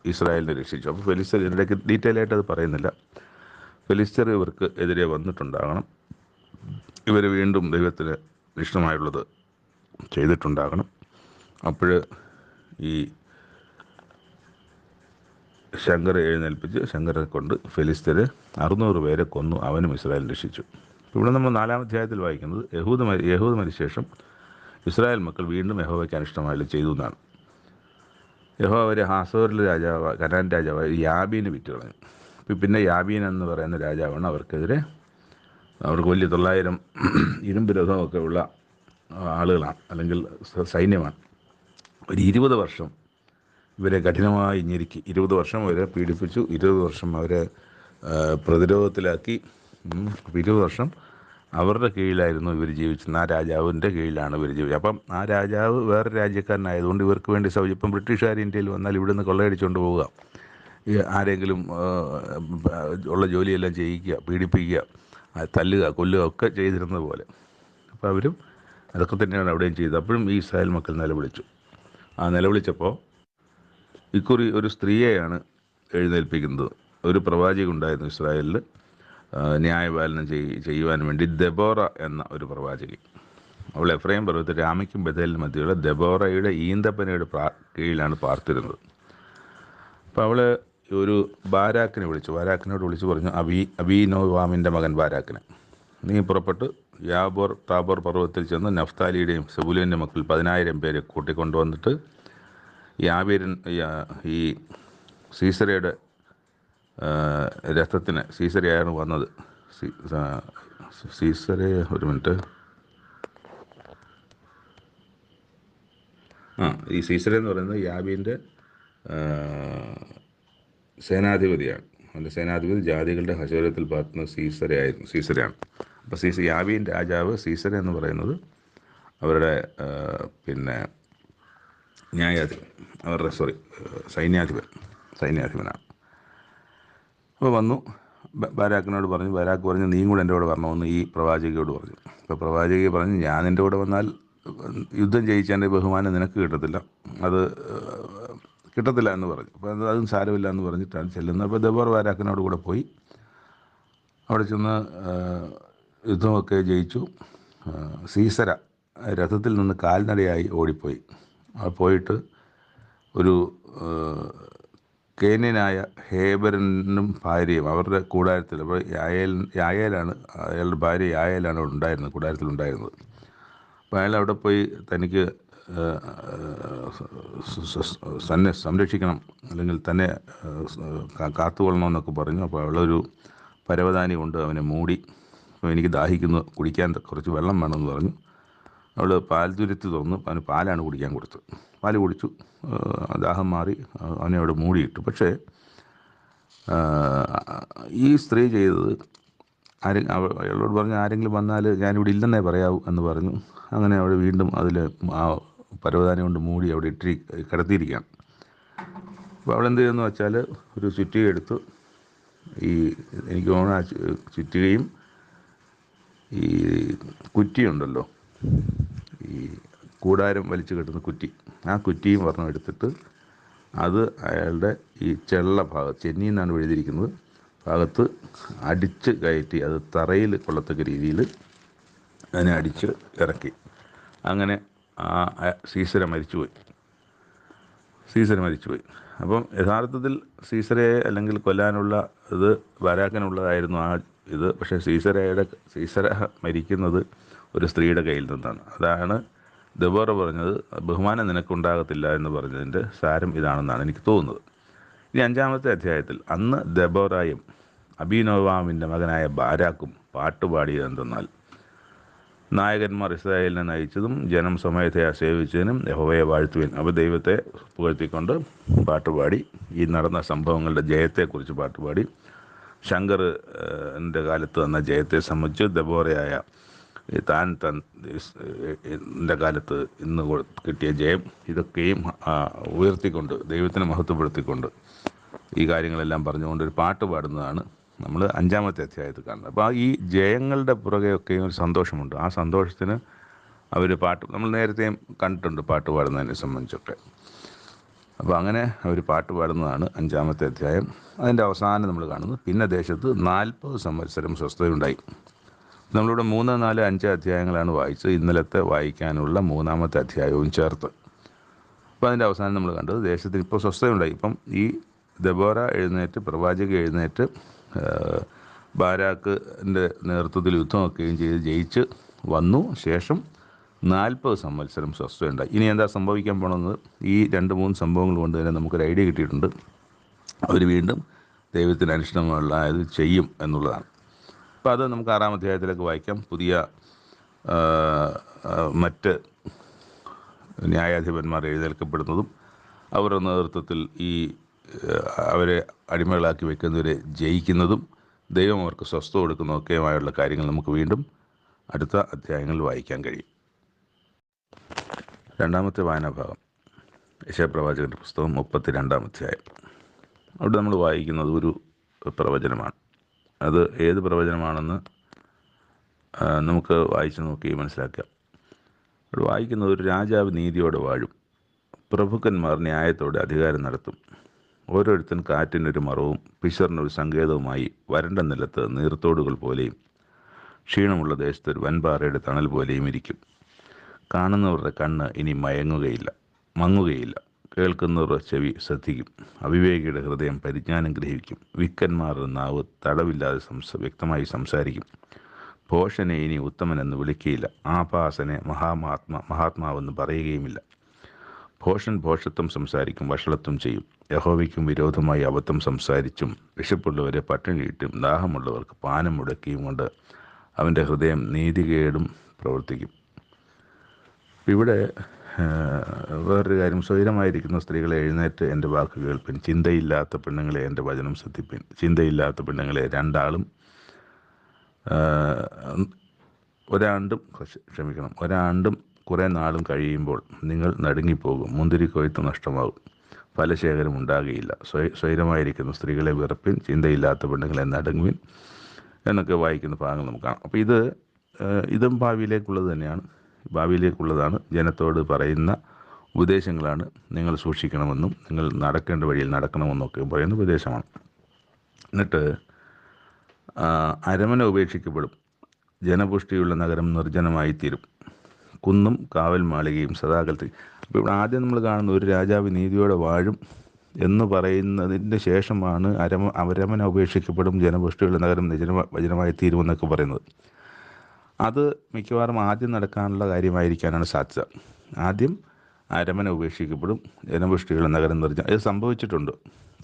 ഇസ്രായേലിനെ രക്ഷിച്ചു. അപ്പോൾ ഫെലിസ്ത്യർ ഇതിലേക്ക് ഡീറ്റെയിൽ ആയിട്ട് അത് പറയുന്നില്ല. ഫെലിസ്ത്യർ ഇവർക്ക് എതിരെ വന്നിട്ടുണ്ടാകണം. ഇവർ വീണ്ടും ദൈവത്തിന് ഇഷ്ടമായുള്ളത് ചെയ്തിട്ടുണ്ടാകണം. അപ്പോൾ ഈ ശങ്കരെ കൊണ്ട് ഫെലിസ്ത്യർ 600 പേരെ കൊന്നു. അവനും ഇസ്രായേൽ രക്ഷിച്ചു. ഇവിടെ നമ്മൾ 4-ാം അധ്യായത്തിൽ വായിക്കുന്നത് യഹൂദ് മരിച്ച ശേഷം ഇസ്രായേൽ മക്കൾ വീണ്ടും യഹോവയ്ക്ക് അനിഷ്ടമായത് ചെയ്തു എന്നാണ്. യഹോവ അവരെ ഹാസോറിലെ കനാൻ രാജാവായ യാബീന് വിറ്റുകളഞ്ഞു. പിന്നെ യാബീൻ എന്ന് പറയുന്ന രാജാവാണ് അവർക്ക് വലിയ 900 ഇരുമ്പ് രഥമൊക്കെ ഉള്ള ആളുകളാണ്, അല്ലെങ്കിൽ സൈന്യമാണ്. ഒരു 20 വർഷം ഇവരെ കഠിനമായി ഞെരുക്കി. 20 വർഷം അവരെ പീഡിപ്പിച്ചു. 20 വർഷം അവരെ പ്രതിരോധത്തിലാക്കി. 20 വർഷം അവരുടെ കീഴിലായിരുന്നു ഇവർ ജീവിച്ചത്. ആ രാജാവിൻ്റെ കീഴിലാണ് ഇവർ ജീവിച്ചത്. അപ്പം ആ രാജാവ് വേറെ രാജ്യക്കാരനായതുകൊണ്ട് ഇവർക്ക് വേണ്ടി ഇപ്പം ബ്രിട്ടീഷുകാർ ഇന്ത്യയിൽ വന്നാൽ ഇവിടുന്ന് കൊള്ളയടിച്ചുകൊണ്ട് പോവുക, ആരെങ്കിലും ഉള്ള ജോലിയെല്ലാം ചെയ്യിക്കുക, പീഡിപ്പിക്കുക, തല്ലുക, കൊല്ലുക ഒക്കെ ചെയ്തിരുന്നത് പോലെ. അപ്പോൾ അവരും അതൊക്കെ തന്നെയാണ് അവിടെയും ചെയ്തത്. അപ്പോഴും ഈ ഇസ്രായേൽ മക്കൾ നിലവിളിച്ചു. ആ നിലവിളിച്ചപ്പോൾ ഇക്കുറി ഒരു സ്ത്രീയെയാണ് എഴുന്നേൽപ്പിക്കുന്നത്. ഒരു പ്രവാചക ഉണ്ടായിരുന്നു ഇസ്രായേലിൽ ന്യായപാലനം ചെയ്യുവാൻ വേണ്ടി, ദെബോറ എന്ന ഒരു പ്രവാചകി. അവൾ എഫ്രൈം പർവ്വതത്തിൽ രാമയ്ക്കും ബഥേലിനും മധ്യയുള്ള ദെബോറയുടെ ഈന്തപ്പനയുടെ കീഴിലാണ് പാർത്തിരുന്നത്. അപ്പോൾ അവൾ ഒരു ബാരാക്കിനോട് വിളിച്ചു പറഞ്ഞു, അബീനോവാമിൻ്റെ മകൻ ബാരാക്കിനെ, നീ പുറപ്പെട്ട് താബോർ പർവ്വതത്തിൽ ചെന്ന് നഫ്താലിയുടെയും സെബൂലൂൻ്റെ മക്കൾ 10,000 പേരെ കൂട്ടിക്കൊണ്ടുവന്നിട്ട് ഈ സീസരയുടെ രഥത്തിന് സീസരയാണ് വന്നത്. സീസരെ ഒരു മിനിറ്റ്, ഈ സീസര എന്ന് പറയുന്നത് യാബീൻ്റെ സേനാധിപതിയാണ്. അവൻ്റെ സേനാധിപതി ജാതികളുടെ ഹശോരത്തിൽ പാർത്തുന്ന സീസരയാണ്. അപ്പോൾ യാബീൻ രാജാവ് സീസര എന്ന് പറയുന്നത് അവരുടെ അവരുടെ സൈന്യാധിപനാണ്. അപ്പോൾ വന്നു ബാരാക്കിനോട് പറഞ്ഞു. ബാരാക്ക് പറഞ്ഞു, നീയും കൂടെ എൻ്റെ കൂടെ വരണമെന്ന് ഈ പ്രവാചകയോട് പറഞ്ഞു. അപ്പോൾ പ്രവാചക പറഞ്ഞു, ഞാൻ എൻ്റെ കൂടെ വന്നാൽ യുദ്ധം ജയിച്ചതിൻ്റെ ബഹുമാനം നിനക്ക് കിട്ടത്തില്ല, അത് കിട്ടത്തില്ല എന്ന് പറഞ്ഞു. അപ്പോൾ അതും സാരമില്ല എന്ന് പറഞ്ഞിട്ടാണ് ചെല്ലുന്നത്. അപ്പോൾ ദെബോർ ബാരാക്കിനോട് കൂടെ പോയി. അവിടെ ചെന്ന് യുദ്ധമൊക്കെ ജയിച്ചു. സീസര രഥത്തിൽ നിന്ന് കാൽനടയായി ഓടിപ്പോയി. പോയിട്ട് ഒരു കേന്യനായ ഹേബരനും ഭാര്യയും അവരുടെ കൂടാരത്തിൽ, അപ്പോൾ യായേലാണ് അയാളുടെ ഭാര്യ യായേലാണ് ഉണ്ടായിരുന്നത്, കൂടാരത്തിലുണ്ടായിരുന്നത്. അപ്പോൾ അയാൾ അവിടെ പോയി തനിക്ക് തന്നെ സംരക്ഷിക്കണം, അല്ലെങ്കിൽ തന്നെ കാത്തുകൊള്ളണമെന്നൊക്കെ പറഞ്ഞു. അപ്പോൾ അവളൊരു പരവതാനി കൊണ്ട് അവനെ മൂടി. അപ്പോൾ എനിക്ക് ദാഹിക്കുന്നു, കുടിക്കാൻ കുറച്ച് വെള്ളം വേണമെന്ന് പറഞ്ഞു. അവൾ പാൽ തുരുത്തി തുറന്ന് അവന് പാലാണ് കുടിക്കാൻ കൊടുത്തത്. പാൽ കുടിച്ചു, ദാഹം മാറി, അവനെ അവിടെ മൂടിയിട്ടു. പക്ഷേ ഈ സ്ത്രീ ചെയ്തത്, അയാളോട് പറഞ്ഞു, ആരെങ്കിലും വന്നാൽ ഞാനിവിടെ ഇല്ലെന്നേ പറയാവൂ എന്ന് പറഞ്ഞു. അങ്ങനെ അവൾ വീണ്ടും അതിൽ ആ പരവതാനി കൊണ്ട് മൂടി അവിടെ കിടത്തിയിരിക്കുകയാണ്. അപ്പോൾ അവളെന്ത് ചെയ്യുമെന്ന് വെച്ചാൽ ഒരു ചുറ്റിക എടുത്ത്, എനിക്ക് തോന്നുന്നു ആ ചുറ്റികയും ഈ കുറ്റിയുണ്ടല്ലോ, ഈ കൂടാരം വലിച്ചു കെട്ടുന്ന കുറ്റി, ആ കുറ്റിയും ഒരെണ്ണം എടുത്തിട്ട് അത് അയാളുടെ ഈ ചെള്ള ഭാഗത്ത്, ചെന്നി എന്നാണ് എഴുതിയിരിക്കുന്നത്, ഭാഗത്ത് അടിച്ച് കയറ്റി അത് തറയിൽ കൊള്ളത്തക്ക രീതിയിൽ അതിനെ അടിച്ച് ഇറക്കി. അങ്ങനെ ആ സീസര മരിച്ചുപോയി. അപ്പം യഥാർത്ഥത്തിൽ സീസരയെ അല്ലെങ്കിൽ കൊല്ലാനുള്ള ഇത് ബാരാക്കിനുള്ളതായിരുന്നു ആ ഇത്. പക്ഷേ സീസര മരിക്കുന്നത് ഒരു സ്ത്രീയുടെ കയ്യിൽ നിന്നാണ്. അതാണ് ദെബോറ പറഞ്ഞത്, ബഹുമാനം നിനക്കുണ്ടാകത്തില്ല എന്ന് പറഞ്ഞതിൻ്റെ സാരം ഇതാണെന്നാണ് എനിക്ക് തോന്നുന്നത്. ഇനി 5-ാമത്തെ അധ്യായത്തിൽ, അന്ന് ദെബോറായും അബീനോവാമിൻ്റെ മകനായ ബാരാക്കും പാട്ടുപാടിയത് എന്തെന്നാൽ, നായകന്മാർ ഇസ്രായേലിനെ നയിച്ചതും ജനം സ്വമേധയാ സേവിച്ചതിനും യഹോവയെ വാഴ്ത്തുവിൻ. അപ്പോൾ ദൈവത്തെ പുകഴ്ത്തിക്കൊണ്ട് പാട്ടുപാടി, ഈ നടന്ന സംഭവങ്ങളുടെ ജയത്തെക്കുറിച്ച് പാട്ടുപാടി, ശങ്കറിൻ്റെ കാലത്ത് വന്ന ജയത്തെ സംബന്ധിച്ച് ദെബോറയായ താൻ്റെ കാലത്ത് ഇന്ന് കിട്ടിയ ജയം, ഇതൊക്കെയും ഉയർത്തിക്കൊണ്ട് ദൈവത്തിനെ മഹത്വപ്പെടുത്തിക്കൊണ്ട് ഈ കാര്യങ്ങളെല്ലാം പറഞ്ഞുകൊണ്ട് ഒരു പാട്ട് പാടുന്നതാണ് നമ്മൾ 5-ാമത്തെ അധ്യായത്തിൽ കാണുന്നത്. അപ്പോൾ ഈ ജയങ്ങളുടെ പുറകെയൊക്കെയും ഒരു സന്തോഷമുണ്ട്. ആ സന്തോഷത്തിന് അവർ നമ്മൾ നേരത്തെയും കണ്ടിട്ടുണ്ട് പാട്ട് പാടുന്നതിനെ സംബന്ധിച്ചൊക്കെ. അപ്പോൾ അങ്ങനെ അവർ പാട്ട് പാടുന്നതാണ് 5-ാമത്തെ അധ്യായം. അതിൻ്റെ അവസാനം നമ്മൾ കാണുന്നത്, പിന്നെ ദേശത്ത് 40 സംവത്സരം സ്വസ്ഥതയുണ്ടായി. നമ്മളിവിടെ 3, 4, 5 അധ്യായങ്ങളാണ് വായിച്ചത്. ഇന്നലത്തെ വായിക്കാനുള്ള 3-ാമത്തെ അധ്യായവും ചേർത്ത്. അപ്പോൾ അതിൻ്റെ അവസാനം നമ്മൾ കണ്ടത് ദേശത്തിന് ഇപ്പോൾ സ്വസ്ഥതയുണ്ടായി. ഇപ്പം ഈ ദെബോറ എഴുന്നേറ്റ്, പ്രവാചക എഴുന്നേറ്റ് ബാരാക്കിൻ്റെ നേതൃത്വത്തിൽ യുദ്ധമൊക്കെയും ചെയ്ത് ജയിച്ച് വന്നു. ശേഷം 40 സംവത്സരം സ്വസ്ഥതയുണ്ടായി. ഇനി എന്താ സംഭവിക്കാൻ പോകണമെന്ന് ഈ 2-3 സംഭവങ്ങൾ കൊണ്ട് തന്നെ നമുക്കൊരു ഐഡിയ കിട്ടിയിട്ടുണ്ട്. അവർ വീണ്ടും ദൈവത്തിന് അനുഷ്ഠമുള്ള ഇത് ചെയ്യും എന്നുള്ളതാണ്. അപ്പോൾ അത് നമുക്ക് 6-ാം അധ്യായത്തിലേക്ക് വായിക്കാം. പുതിയ മറ്റ് ന്യായാധിപന്മാർ എഴുന്നേൽക്കപ്പെടുന്നതും അവരുടെ നേതൃത്വത്തിൽ അവരെ അടിമകളാക്കി വയ്ക്കുന്നവരെ ജയിക്കുന്നതും ദൈവം അവർക്ക് സ്വസ്ഥത കൊടുക്കുന്നതൊക്കെയുമായുള്ള കാര്യങ്ങൾ നമുക്ക് വീണ്ടും അടുത്ത അധ്യായങ്ങളിൽ വായിക്കാൻ കഴിയും. 2-ാമത്തെ വായനാഭാഗം യെശയ്യാപ്രവാചകൻ്റെ പുസ്തകം 32-ാം അധ്യായം. അവിടെ നമ്മൾ വായിക്കുന്നത് ഒരു പ്രവചനമാണ്. അത് ഏത് പ്രവചനമാണെന്ന് നമുക്ക് വായിച്ച് നോക്കി മനസ്സിലാക്കാം. അവിടെ വായിക്കുന്നത്, ഒരു രാജാവ് നീതിയോടെ വാഴും, പ്രഭുക്കന്മാർ ന്യായത്തോടെ അധികാരം നടത്തും. ഓരോരുത്തൻ കാറ്റിനൊരു മറവും പിശറിനൊരു സങ്കേതവുമായി വരണ്ട നിലത്ത് നീർത്തോടുകൾ പോലെയും ക്ഷീണമുള്ള ദേശത്ത് ഒരു വൻപാറയുടെ തണൽ പോലെയും ഇരിക്കും. കാണുന്നവരുടെ കണ്ണ് ഇനി മങ്ങുകയില്ല. കേൾക്കുന്നവരുടെ ചെവി ശ്രദ്ധിക്കും. അവിവേകിയുടെ ഹൃദയം പരിജ്ഞാനം ഗ്രഹിക്കും. വിക്കന്മാരുടെ നാവ് തടവില്ലാതെ വ്യക്തമായി സംസാരിക്കും. ഭോഷനെ ഇനി ഉത്തമനെന്ന് വിളിക്കുകയില്ല. ആഭാസനെ മഹാത്മാവെന്ന് പറയുകയുമില്ല. ഭോഷൻ ഭോഷത്വം സംസാരിക്കും, വഷളത്വം ചെയ്യും. യഹോവയ്ക്കും വിരോധമായി അബദ്ധം സംസാരിച്ചും വിശപ്പുള്ളവരെ പട്ടിണിയിട്ടും ദാഹമുള്ളവർക്ക് പാനം മുടക്കിയും കൊണ്ട് അവൻ്റെ ഹൃദയം നീതികേടും പ്രവർത്തിക്കും. ഇവിടെ വേറൊരു കാര്യം, സ്വൈരമായിരിക്കുന്ന സ്ത്രീകളെ എഴുന്നേറ്റ് എൻ്റെ വാക്ക് കേൾപ്പിൻ, ചിന്തയില്ലാത്ത പെണ്ണുങ്ങളെ എൻ്റെ വചനം ശ്രദ്ധിപ്പിൻ. ചിന്തയില്ലാത്ത പെണ്ണുങ്ങളെ രണ്ടാളും ഒരാണ്ടും കുറേ നാളും കഴിയുമ്പോൾ നിങ്ങൾ നടുങ്ങിപ്പോകും, മുന്തിരിക്കൊയ്ത്ത് നഷ്ടമാകും, ഫലശേഖരം ഉണ്ടാകുകയില്ല. സ്വൈരമായിരിക്കുന്ന സ്ത്രീകളെ വെറുപ്പിൻ, ചിന്തയില്ലാത്ത പെണ്ണുങ്ങളെ നടുങ്ങുവിൻ എന്നൊക്കെ വായിക്കുന്ന ഭാഗങ്ങൾ നമുക്ക് കാണാം. അപ്പോൾ ഇതും ഭാവിയിലേക്കുള്ളത് തന്നെയാണ്. ഭാവിയിലേക്കുള്ളതാണ്. ജനത്തോട് പറയുന്ന ഉപദേശങ്ങളാണ്. നിങ്ങൾ സൂക്ഷിക്കണമെന്നും നിങ്ങൾ നടക്കേണ്ട വഴിയിൽ നടക്കണമെന്നൊക്കെ പറയുന്ന ഉപദേശമാണ്. എന്നിട്ട് അരമന ഉപേക്ഷിക്കപ്പെടും, ജനപുഷ്ടിയുള്ള നഗരം നിർജ്ജനമായിത്തീരും, കുന്നും കാവൽ മാളികയും സദാകാലത്ത്. അപ്പോൾ ഇവിടെ ആദ്യം നമ്മൾ കാണുന്ന ഒരു രാജാവ് നീതിയോടെ വാഴും എന്ന് പറയുന്നതിൻ്റെ ശേഷമാണ് അരമന ഉപേക്ഷിക്കപ്പെടും, ജനപുഷ്ടിയുള്ള നഗരം വചനമായി തീരുമെന്നൊക്കെ പറയുന്നത്. അത് മിക്കവാറും ആദ്യം നടക്കാനുള്ള കാര്യമായിരിക്കാനാണ് സാധ്യത. ആദ്യം അരമന ഉപേക്ഷിക്കപ്പെടും, ജനപുഷ്ടിയുള്ള നഗരം ഇത്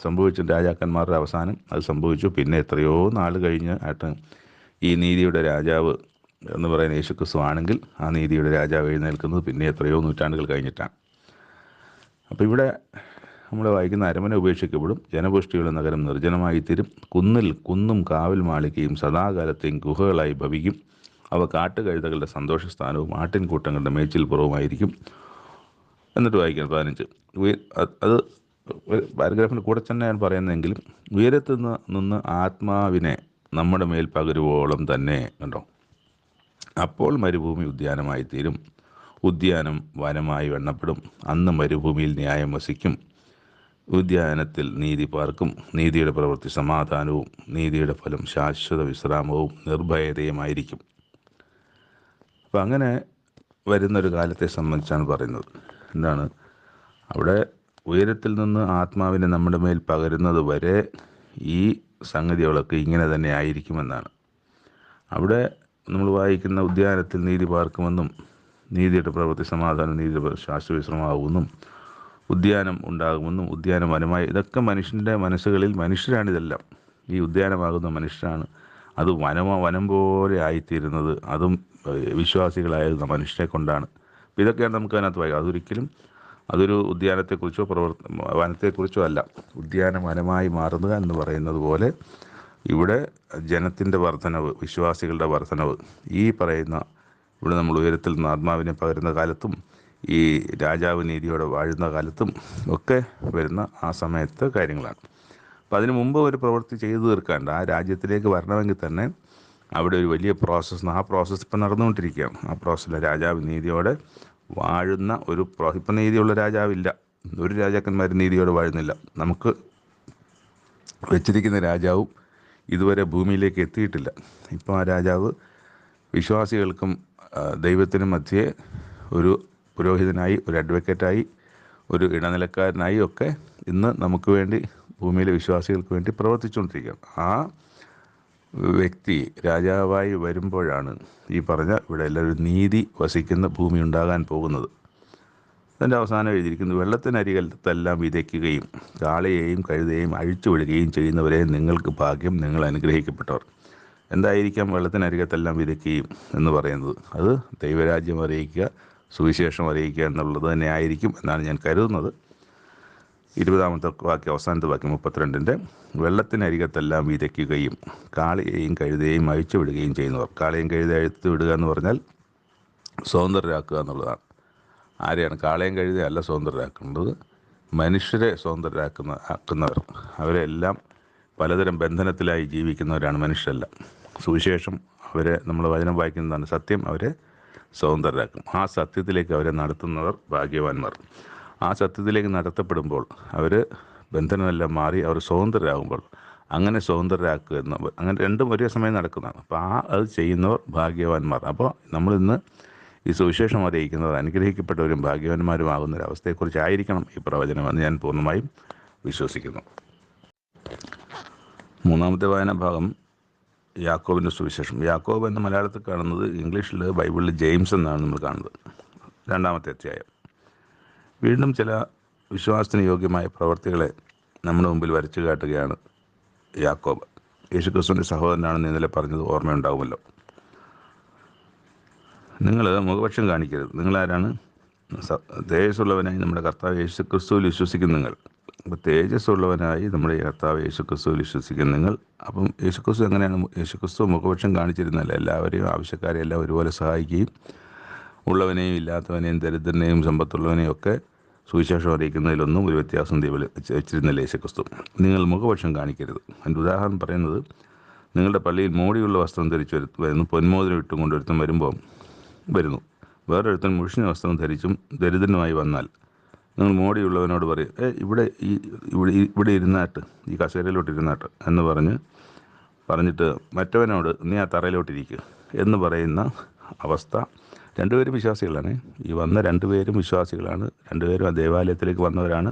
സംഭവിച്ചു രാജാക്കന്മാരുടെ അവസാനം അത് സംഭവിച്ചു. പിന്നെ എത്രയോ നാൾ കഴിഞ്ഞ് ആയിട്ട് ഈ നീതിയുടെ രാജാവ് എന്ന് പറയുന്ന യേശുക്രിസ്തു ആണെങ്കിൽ ആ നീതിയുടെ രാജാവ് എഴുന്നേൽക്കുന്നത് പിന്നെ എത്രയോ നൂറ്റാണ്ടുകൾ കഴിഞ്ഞിട്ടാണ്. അപ്പോൾ ഇവിടെ നമ്മൾ വായിക്കുന്ന അരമന ഉപേക്ഷിക്കപ്പെടും, ജനപുഷ്ടിയുള്ള നഗരം നിർജ്ജനമായി തീരും, കുന്നും കാവൽ മാളികയും സദാകാലത്തെയും ഗുഹകളായി ഭവിക്കും. അവ കാട്ടുകഴുതകളുടെ സന്തോഷസ്ഥാനവും ആട്ടിൻകൂട്ടങ്ങളുടെ മേച്ചിൽ പുറവുമായിരിക്കും. എന്നിട്ട് വായിക്കാം 15. അത് പാരഗ്രാഫിന് കൂടെ തന്നെയാണ് പറയുന്നതെങ്കിലും ഉയരത്തു നിന്ന് ആത്മാവിനെ നമ്മുടെ മേൽ പകരുവോളം തന്നെ. കണ്ടോ, അപ്പോൾ മരുഭൂമി ഉദ്യാനമായി തീരും, ഉദ്യാനം വനമായി എണ്ണപ്പെടും. അന്ന് മരുഭൂമിയിൽ ന്യായം വസിക്കും, ഉദ്യാനത്തിൽ നീതി പാർക്കും. നീതിയുടെ പ്രവൃത്തി സമാധാനവും നീതിയുടെ ഫലം ശാശ്വത വിശ്രാമവും നിർഭയതയുമായിരിക്കും. അപ്പം അങ്ങനെ വരുന്നൊരു കാലത്തെ സംബന്ധിച്ചാണ് പറയുന്നത്. എന്താണ് അവിടെ? ഉയരത്തിൽ നിന്ന് ആത്മാവിനെ നമ്മുടെ മേൽ പകരുന്നത് വരെ ഈ സംഗതികളൊക്കെ ഇങ്ങനെ തന്നെ ആയിരിക്കുമെന്നാണ്. അവിടെ നമ്മൾ വായിക്കുന്ന ഉദ്യാനത്തിൽ നീതി പാർക്കുമെന്നും നീതിയുടെ പ്രവൃത്തി സമാധാനം നീതിയുടെ ശാശ്വത വിശ്രമമാകുമെന്നും ഉദ്യാനം ഉണ്ടാകുമെന്നും ഉദ്യാനം വനമായി, ഇതൊക്കെ മനുഷ്യൻ്റെ മനസ്സുകളിൽ, മനുഷ്യരാണിതെല്ലാം. ഈ ഉദ്യാനമാകുന്ന മനുഷ്യരാണ്. അത് വനം പോലെ ആയിത്തീരുന്നത് അതും വിശ്വാസികളായിരുന്ന മനുഷ്യരെ കൊണ്ടാണ്. ഇതൊക്കെയാണ് നമുക്ക് അതിനകത്ത് വായിക്കാം. അതൊരു ഉദ്യാനത്തെക്കുറിച്ചോ വനത്തെക്കുറിച്ചോ അല്ല. ഉദ്യാനം വനമായി മാറുക എന്ന് പറയുന്നത് പോലെ ഇവിടെ ജനത്തിൻ്റെ വർധനവ്, വിശ്വാസികളുടെ വർധനവ്, ഈ പറയുന്ന ഇവിടെ നമ്മൾ ഉയരത്തിൽ നിന്ന് ആത്മാവിനെ പകരുന്ന കാലത്തും ഈ രാജാവ് നീതിയോടെ വാഴുന്ന കാലത്തും ഒക്കെ വരുന്ന ആ സമയത്തെ കാര്യങ്ങളാണ്. അപ്പോൾ അതിനു മുമ്പ് ഒരു പ്രവൃത്തി ചെയ്തു തീർക്കാണ്ട് ആ രാജ്യത്തിലേക്ക് വരണമെങ്കിൽ തന്നെ അവിടെ ഒരു വലിയ പ്രോസസ്സ്, ആ പ്രോസസ്സ് ഇപ്പം നടന്നുകൊണ്ടിരിക്കുകയാണ്. ആ പ്രോസസ്സിൽ രാജാവ് നീതിയോടെ വാഴുന്ന ഇപ്പം നീതിയുള്ള രാജാവില്ല. ഒരു രാജാക്കന്മാർ നീതിയോടെ വാഴുന്നില്ല. നമുക്ക് വെച്ചിരിക്കുന്ന രാജാവും ഇതുവരെ ഭൂമിയിലേക്ക് എത്തിയിട്ടില്ല. ഇപ്പോൾ ആ രാജാവ് വിശ്വാസികൾക്കും ദൈവത്തിനും മധ്യേ ഒരു പുരോഹിതനായി, ഒരു അഡ്വക്കേറ്റായി, ഒരു ഇടനിലക്കാരനായി ഒക്കെ ഇന്ന് നമുക്ക് വേണ്ടി, ഭൂമിയിലെ വിശ്വാസികൾക്ക് വേണ്ടി പ്രവർത്തിച്ചുകൊണ്ടിരിക്കുകയാണ്. ആ വ്യക്തി രാജാവായി വരുമ്പോഴാണ് ഈ പറഞ്ഞ ഇവിടെ എല്ലാവരും നീതി വസിക്കുന്ന ഭൂമി ഉണ്ടാകാൻ പോകുന്നത്. അതിൻ്റെ അവസാനം എഴുതിയിരിക്കുന്നു, വെള്ളത്തിനരികത്തെല്ലാം വിതയ്ക്കുകയും കാളയെയും കഴുതയെയും അഴിച്ചു വിടുകയും ചെയ്യുന്നവരെ നിങ്ങൾക്ക് ഭാഗ്യം, നിങ്ങൾ അനുഗ്രഹിക്കപ്പെട്ടവർ. എന്തായിരിക്കാം വെള്ളത്തിനരികത്തെല്ലാം വിതയ്ക്കുകയും എന്ന് പറയുന്നത്? അത് ദൈവരാജ്യം അറിയിക്കുക, സുവിശേഷം അറിയിക്കുക എന്നുള്ളത് തന്നെ ആയിരിക്കും എന്നാണ് ഞാൻ കരുതുന്നത്. 20-ാമത്തെ വാക്യം, അവസാനത്തെ വാക്യം 32-ൻ്റെ, വെള്ളത്തിനരികത്തെല്ലാം വിതയ്ക്കുകയും കാളയെയും കഴുതയെയും അഴിച്ചു വിടുകയും ചെയ്യുന്നവർ. കാളയും കഴുത അഴിച്ചു വിടുക എന്ന് പറഞ്ഞാൽ സ്വതന്ത്രരാക്കുക എന്നുള്ളതാണ്. ആരെയാണ്? കാളയും കഴുതയല്ല സ്വതന്ത്രരാക്കുന്നത്, മനുഷ്യരെ സ്വതന്ത്രരാക്കുന്നവർ. അവരെല്ലാം പലതരം ബന്ധനത്തിലായി ജീവിക്കുന്നവരാണ് മനുഷ്യരെല്ലാം. സുവിശേഷം അവരെ, നമ്മൾ വചനം വായിക്കുന്നതാണ് സത്യം, അവരെ സ്വതന്ത്രരാക്കും. ആ സത്യത്തിലേക്ക് അവരെ നടത്തുന്നവർ ഭാഗ്യവാന്മാർ. ആ സത്യത്തിലേക്ക് നടത്തപ്പെടുമ്പോൾ അവർ ബന്ധനമെല്ലാം മാറി അവർ സ്വതന്ത്രരാകുമ്പോൾ, അങ്ങനെ സ്വതന്ത്രരാക്കുക എന്ന, അങ്ങനെ രണ്ടും ഒരേ സമയം നടക്കുന്നതാണ്. അപ്പോൾ അത് ചെയ്യുന്നവർ ഭാഗ്യവാന്മാർ. അപ്പോൾ നമ്മളിന്ന് ഈ സുവിശേഷം അറിയിക്കുന്നവർ അനുഗ്രഹിക്കപ്പെട്ടവരും ഭാഗ്യവാന്മാരും ആകുന്നൊരവസ്ഥയെക്കുറിച്ചായിരിക്കണം ഈ പ്രവചനമെന്ന് ഞാൻ പൂർണ്ണമായും വിശ്വസിക്കുന്നു. 3-ാമത്തെ വായനാ ഭാഗം യാക്കോബിൻ്റെ സുവിശേഷം. യാക്കോബ് എന്ന മലയാളത്തിൽ കാണുന്നത്, ഇംഗ്ലീഷിൽ ബൈബിളിൽ ജെയിംസ് എന്നാണ് നമ്മൾ കാണുന്നത്. 2-ാമത്തെ അധ്യായം. വീണ്ടും ചില വിശ്വാസത്തിന് യോഗ്യമായ പ്രവർത്തികളെ നമ്മുടെ മുമ്പിൽ വരച്ചു കാട്ടുകയാണ് യാക്കോബ്. യേശുക്രിസ്തുവിൻ്റെ സഹോദരനാണെന്ന് ഇന്നലെ പറഞ്ഞത് ഓർമ്മയുണ്ടാവുമല്ലോ. നിങ്ങൾ മുഖപക്ഷം കാണിക്കരുത്. നിങ്ങളാരാണ്? തേജസ്സുള്ളവനായി നമ്മുടെ കർത്താവ് യേശുക്രിസ്തുവിൽ വിശ്വസിക്കുന്ന നിങ്ങൾ. അപ്പോൾ തേജസ്സുള്ളവനായി നമ്മുടെ കർത്താവ് യേശുക്രിസ്തുവിൽ വിശ്വസിക്കുന്ന നിങ്ങൾ. അപ്പം യേശുക്രിസ്തു എങ്ങനെയാണ്? യേശുക്രിസ്തു മുഖപക്ഷം കാണിച്ചിരുന്നല്ല. എല്ലാവരെയും, ആവശ്യക്കാരെ എല്ലാം ഒരുപോലെ സഹായിക്കുകയും ഉള്ളവനെയും ഇല്ലാത്തവനെയും ദരിദ്രനെയും സമ്പത്തുള്ളവനെയും ഒക്കെ സുവിശേഷം അറിയിക്കുന്നതിലൊന്നും ഒരു വ്യത്യാസം വെച്ചിരുന്നില്ല യേശുക്രിസ്തു. നിങ്ങൾ മുഖപക്ഷം കാണിക്കരുത്. അതിൻ്റെ ഉദാഹരണം പറയുന്നത്, നിങ്ങളുടെ പള്ളിയിൽ മോടിയുള്ള വസ്ത്രം ധരിച്ചു വരുന്നു, പൊന്മോതിരം ഇട്ടും കൊണ്ടൊരുത്തം വരുന്നു. വേറൊരുത്തൻ മുഷിഞ്ഞ വസ്ത്രം ധരിച്ചും ദരിദ്രനുമായി വന്നാൽ നിങ്ങൾ മോടിയുള്ളവനോട് പറയും, ഇവിടെ ഇരുന്നാട്ട്, ഈ കസേരയിലോട്ട് ഇരുന്നാട്ട് എന്ന് പറഞ്ഞിട്ട് മറ്റവനോട് നീ ആ തറയിലോട്ടിരിക്കുക എന്ന് പറയുന്ന അവസ്ഥ. രണ്ടുപേരും വിശ്വാസികളാണ്. ഈ വന്ന രണ്ടുപേരും വിശ്വാസികളാണ്. രണ്ടുപേരും ആ ദേവാലയത്തിലേക്ക് വന്നവരാണ്.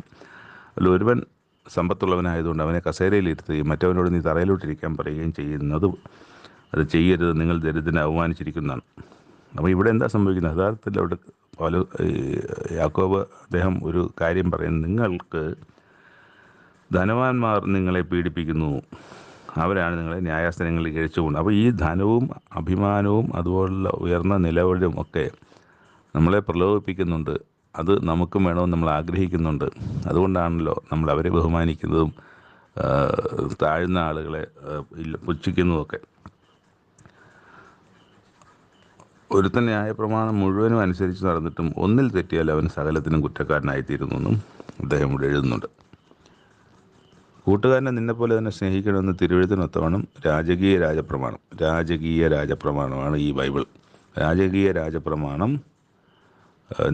അതിൽ ഒരുവൻ സമ്പത്തുള്ളവനായതുകൊണ്ട് അവനെ കസേരയിലിരുത്തുകയും മറ്റവനോട് നീ തറയിലോട്ടിരിക്കാൻ പറയുകയും ചെയ്യുന്നത്, അത് ചെയ്യരുത്, നിങ്ങൾ ദരിദ്രനെ അവമാനിച്ചിരിക്കുന്നതാണ്. അപ്പോൾ ഇവിടെ എന്താ സംഭവിക്കുന്നത്? യഥാർത്ഥത്തിൽ അവിടെ യാക്കോബ് അദ്ദേഹം ഒരു കാര്യം പറയുന്നത്, നിങ്ങൾക്ക് ധനവാന്മാർ നിങ്ങളെ പീഡിപ്പിക്കുന്നു, അവരാണ് നിങ്ങളെ ന്യായാസനങ്ങളിൽ കഴിച്ചുകൊണ്ട്. അപ്പോൾ ഈ ധനവും അഭിമാനവും അതുപോലുള്ള ഉയർന്ന നിലവിലും ഒക്കെ നമ്മളെ പ്രലോഭിപ്പിക്കുന്നുണ്ട്. അത് നമുക്കും വേണമെന്ന് നമ്മൾ ആഗ്രഹിക്കുന്നുണ്ട്. അതുകൊണ്ടാണല്ലോ നമ്മൾ അവരെ ബഹുമാനിക്കുന്നതും താഴ്ന്ന ആളുകളെ പുച്ഛിക്കുന്നതുമൊക്കെ. ഒരുത്തൻ ന്യായപ്രമാണം മുഴുവനും അനുസരിച്ച് നടന്നിട്ടും ഒന്നിൽ തെറ്റിയാൽ അവൻ സകലത്തിനും കുറ്റക്കാരനായിത്തീരുന്നു എന്നും അദ്ദേഹം ഇവിടെ എഴുതുന്നുണ്ട്. കൂട്ടുകാരനെ നിന്നെപ്പോലെ തന്നെ സ്നേഹിക്കണമെന്ന് തിരുവെഴുത്തിനൊത്തവണ്ണം രാജകീയ രാജപ്രമാണമാണ് ഈ ബൈബിൾ. രാജകീയ രാജപ്രമാണം